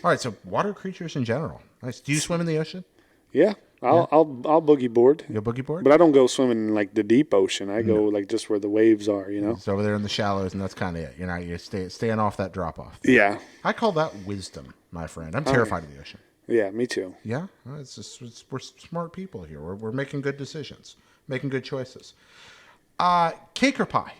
All right, so water creatures in general. Nice. Do you swim in the ocean? Yeah. I'll boogie board. You go boogie board? But I don't go swimming in like the deep ocean. I go like just where the waves are, It's over there in the shallows, and that's kind of it. You're staying off that drop off. Yeah. I call that wisdom, my friend. I'm terrified of the ocean. Yeah, me too. Yeah, we're smart people here. We're making good decisions, making good choices. Cake or pie?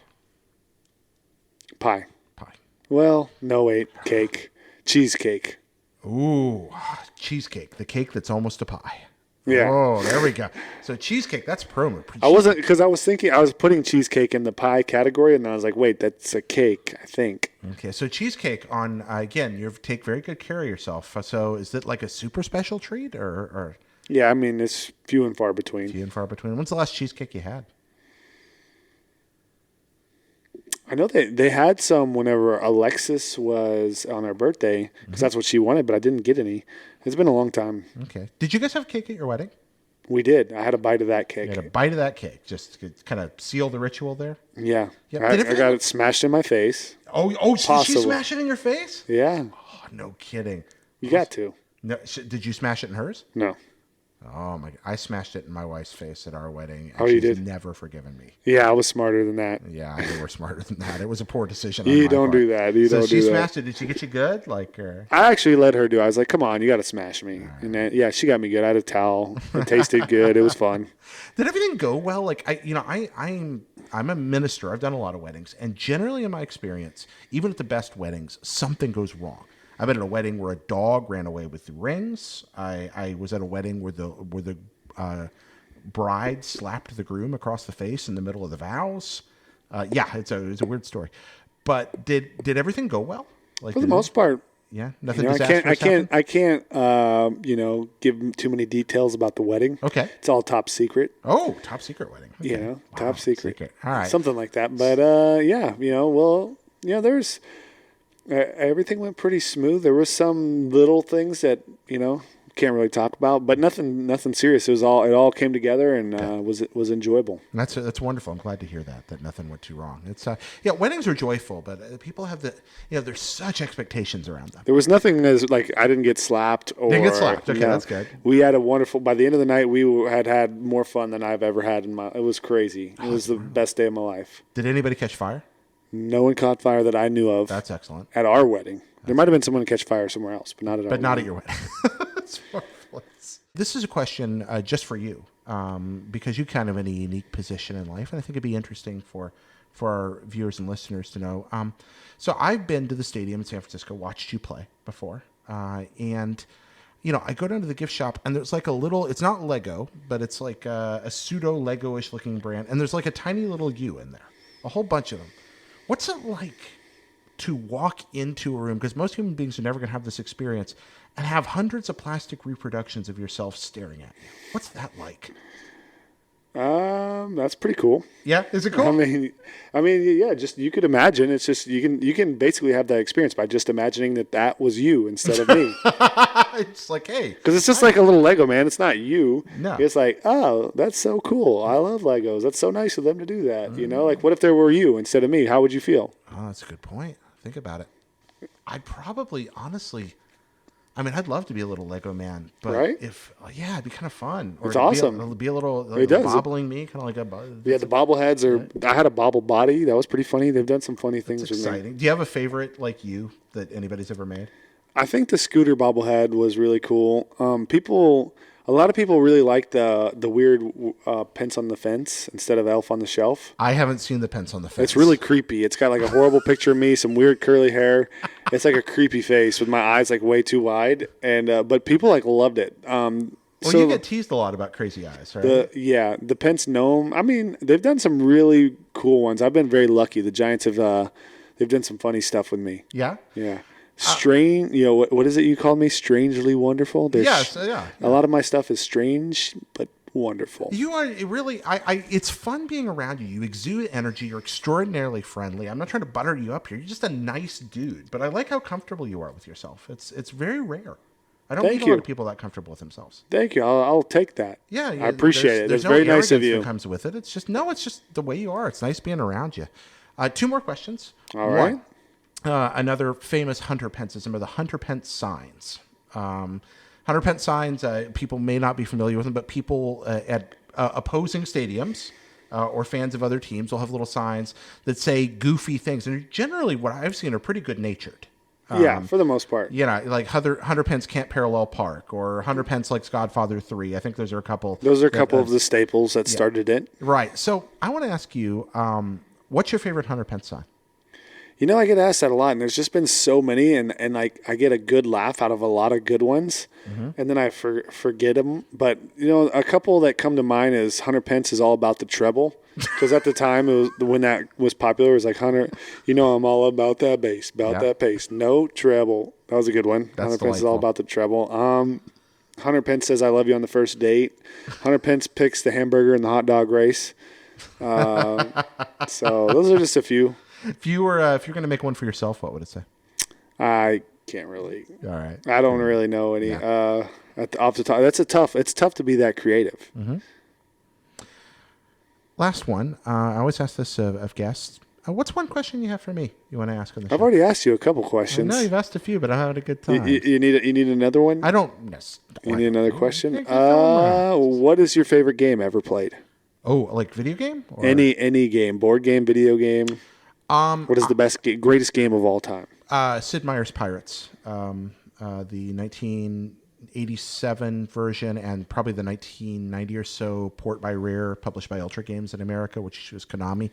Pie. Pie. Well, no, wait. Cake. Cheesecake. Ooh, cheesecake. The cake that's almost a pie. Yeah. Oh, there we go. So cheesecake, that's promo. I wasn't, because I was thinking, I was putting cheesecake in the pie category, and I was like, wait, that's a cake, I think. Okay, so cheesecake on, again, you take very good care of yourself. So is it like a super special treat or Yeah, I mean, it's few and far between. few and far between? When's the last cheesecake you had? I know they had some whenever Alexis was on her birthday, because that's what she wanted, but I didn't get any. It's been a long time. Okay. Did you guys have cake at your wedding? We did. I had a bite of that cake. You had a bite of that cake, just to kind of seal the ritual there? Yeah. Yeah. I got it smashed in my face. Oh, did she smash it in your face? Yeah. Oh, no kidding. You got to. No, did you smash it in hers? No. Oh my! I smashed it in my wife's face at our wedding. And Oh, you she's did? never forgiven me. Yeah, I was smarter than that. Yeah, you were smarter than that. It was a poor decision. You on my don't part. do that. You so don't she do that. smashed it. Did she get you good? Like, I actually let her do it. I was like, come on, you got to smash me. Right. And then, yeah, she got me good. I had a towel. It tasted good. It was fun. Did everything go well? Like, I'm a minister. I've done a lot of weddings, and generally, in my experience, even at the best weddings, something goes wrong. I've been at a wedding where a dog ran away with the rings. I was at a wedding where the bride slapped the groom across the face in the middle of the vows. Yeah, it's a weird story. But did everything go well? Like, for the most part. Yeah, nothing. I can't give too many details about the wedding. Okay, it's all top secret. Oh, top secret wedding. Okay. Wow, top secret. All right, something like that. But there's everything went pretty smooth. There was some little things that can't really talk about, but nothing serious. It all came together and was enjoyable. And that's wonderful. I'm glad to hear that nothing went too wrong. It's weddings are joyful, but people have there's such expectations around them. There was nothing as like I didn't get slapped or didn't get slapped. Okay, that's good. We had a wonderful. By the end of the night, we had more fun than I've ever had in my. It was crazy. It was the best day of my life. Did anybody catch fire? No one caught fire that I knew of. That's excellent. At our wedding, there might have been someone catch fire somewhere else, but not at our. But not wedding. at your wedding. That's marvelous. This is a question just for you, because you're kind of in a unique position in life, and I think it'd be interesting for our viewers and listeners to know. So I've been to the stadium in San Francisco, watched you play before, and I go down to the gift shop, and there's like a little. It's not Lego, but it's like a pseudo Lego-ish looking brand, and there's like a tiny little you in there, a whole bunch of them. What's it like to walk into a room, because most human beings are never going to have this experience, and have hundreds of plastic reproductions of yourself staring at you? What's that like? That's pretty cool. Yeah, is it cool? I mean, yeah. Just you could imagine. It's just you can basically have that experience by just imagining that was you instead of me. It's like, hey, because it's just like a little Lego, man. It's not you. No, it's like, oh, that's so cool. I love Legos. That's so nice of them to do that. Like what if there were you instead of me? How would you feel? Oh, that's a good point. Think about it. I'd probably, honestly, I'd love to be a little Lego man, but right? It'd be kind of fun. It's awesome. It'll be a little bobbling me, kind of like a. Yeah, the bobbleheads are. Right. I had a bobble body. That was pretty funny. They've done some funny things with me. Exciting. Do you have a favorite like you that anybody's ever made? I think the scooter bobblehead was really cool. A lot of people really like the weird Pence on the fence instead of Elf on the Shelf. I haven't seen the Pence on the fence. It's really creepy. It's got like a horrible picture of me, some weird curly hair. It's like a creepy face with my eyes like way too wide, and but people like loved it. You get teased a lot about crazy eyes, right? The Pence gnome. They've done some really cool ones. I've been very lucky. The Giants have they've done some funny stuff with me. Yeah. Yeah. Strange, what is it you called me? Strangely wonderful. Yes, A lot of my stuff is strange but wonderful. You are really. It's fun being around you. You exude energy. You're extraordinarily friendly. I'm not trying to butter you up here. You're just a nice dude. But I like how comfortable you are with yourself. It's very rare. I don't meet a lot of people that comfortable with themselves. Thank you. I'll take that. Yeah, I appreciate it. There's very nice of you. That comes with it. It's just the way you are. It's nice being around you. 2 more questions. All right. Another famous Hunter Penceism are the Hunter Pence signs. Hunter Pence signs, people may not be familiar with them, but people at opposing stadiums or fans of other teams will have little signs that say goofy things. And generally what I've seen are pretty good-natured. Yeah, for the most part. Like Hunter Pence Can't Parallel Park or Hunter Pence likes Godfather 3. I think those are a couple. Those are a couple of the staples that started it. Right. So I want to ask you, what's your favorite Hunter Pence song? I get asked that a lot, and there's just been so many, and I get a good laugh out of a lot of good ones, and then I forget them. But, a couple that come to mind is Hunter Pence is all about the treble, because at the time, when that was popular, it was like, Hunter, I'm all about that bass, that bass, no treble. That was a good one. That's Hunter delightful. Pence is all about the treble. Hunter Pence says, I love you on the first date. Hunter Pence picks the hamburger in the hot dog race. So those are just a few. If you're going to make one for yourself, what would it say? I can't really. All right. I don't really know any. Yeah. Off the top, it's tough to be that creative. Mm-hmm. Last one. I always ask this of guests. What's one question you have for me you want to ask on the show? I've already asked you a couple questions. I know you've asked a few, but I'm having a good time. You need another one? I don't. You need another question? What is your favorite game ever played? Oh, like video game? Or? Any game, board game, video game. What is the greatest game of all time? Sid Meier's Pirates, the 1987 version, and probably the 1990 or so port by Rare, published by Ultra Games in America, which was Konami.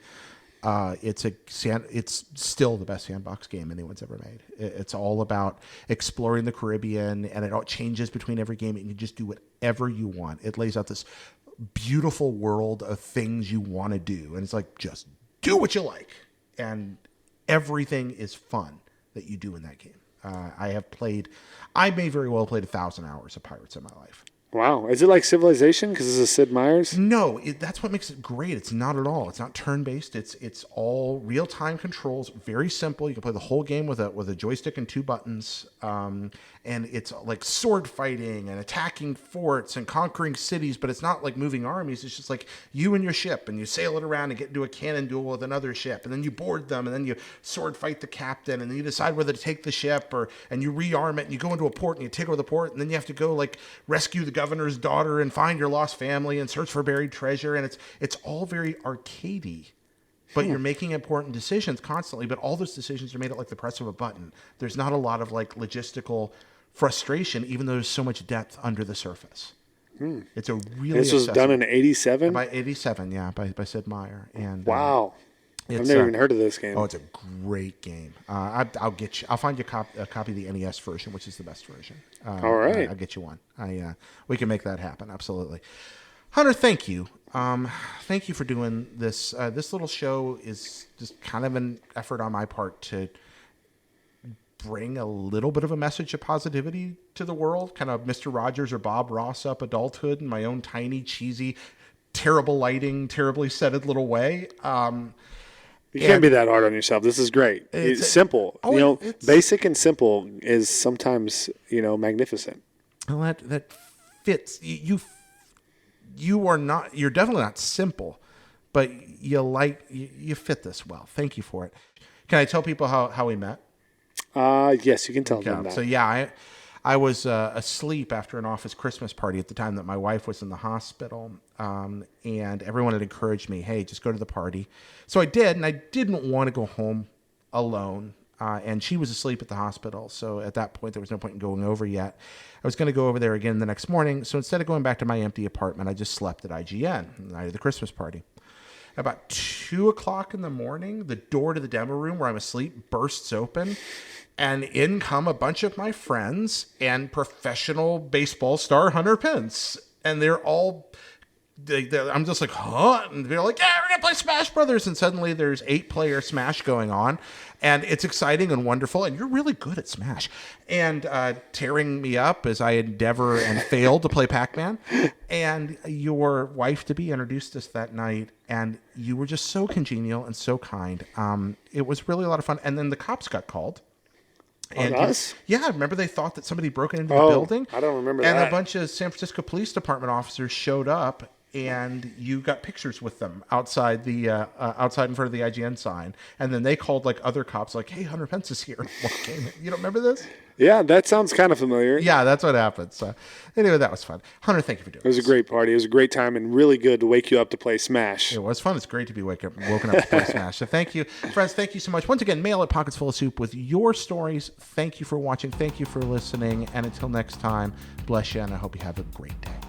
It's still the best sandbox game anyone's ever made. It's all about exploring the Caribbean, and it all changes between every game, and you just do whatever you want. It lays out this beautiful world of things you want to do, and it's like, just do what you like. And everything is fun that you do in that game. I may very well have played 1,000 hours of Pirates in my life. Wow. Is it like Civilization because this is Sid Meier's? No, that's what makes it great. It's not at all. It's not turn-based. It's all real-time controls, very simple. You can play the whole game with a joystick and 2 buttons. And it's like sword fighting and attacking forts and conquering cities, but it's not like moving armies. It's just like you and your ship, and you sail it around and get into a cannon duel with another ship, and then you board them, and then you sword fight the captain, and then you decide whether to take the ship and you rearm it, and you go into a port and you take over the port, and then you have to go like rescue the governor's daughter and find your lost family and search for buried treasure, and it's all very arcadey. But you're making important decisions constantly, but all those decisions are made at like the press of a button. There's not a lot of like logistical frustration, even though there's so much depth under the surface. It's a really This was done in 87? By 87, yeah, by Sid Meier. And wow. I've never even heard of this game. Oh, it's a great game. I'll get you. I'll find you a copy of the NES version, which is the best version. All right. I'll get you one. We can make that happen. Absolutely. Hunter, thank you. Thank you for doing this. This little show is just kind of an effort on my part to bring a little bit of a message of positivity to the world, kind of Mr. Rogers or Bob Ross up adulthood in my own tiny, cheesy, terrible lighting, terribly setted little way. You can't be that hard on yourself. This is great. It's simple. Basic and simple is sometimes, magnificent. Well, that fits. You're definitely not simple, but you fit this well. Thank you for it. Can I tell people how we met? Yes, you can tell them that. So yeah, I was asleep after an office Christmas party at the time that my wife was in the hospital, and everyone had encouraged me, hey, just go to the party. So I did, and I didn't want to go home alone, and she was asleep at the hospital, so at that point there was no point in going over yet. I was going to go over there again the next morning, so instead of going back to my empty apartment, I just slept at IGN the night of the Christmas party. About 2 o'clock in the morning, the door to the demo room where I'm asleep bursts open, and in come a bunch of my friends and professional baseball star Hunter Pence. And they're all, I'm just like, huh? And they're like, yeah, we're going to play Smash Brothers. And suddenly there's 8-player Smash going on. And it's exciting and wonderful. And you're really good at Smash. And tearing me up as I endeavor and fail to play Pac-Man. And your wife-to-be introduced us that night. And you were just so congenial and so kind. It was really a lot of fun. And then the cops got called. And us? Yeah, remember they thought that somebody broke into the building? I don't remember that. And a bunch of San Francisco Police Department officers showed up, and you got pictures with them outside outside in front of the IGN sign. And then they called like other cops, like, "Hey, Hunter Pence is here." You don't remember this? Yeah, that sounds kind of familiar. Yeah, that's what happens. So anyway, that was fun. Hunter, thank you for doing It was a this. great party. It was a great time and really good to wake you up to play Smash. It was fun. It's great to be woken up to play Smash. So thank you. Friends, thank you so much. Once again, mail at Pockets Full of Soup with your stories. Thank you for watching. Thank you for listening. And until next time, bless you, and I hope you have a great day.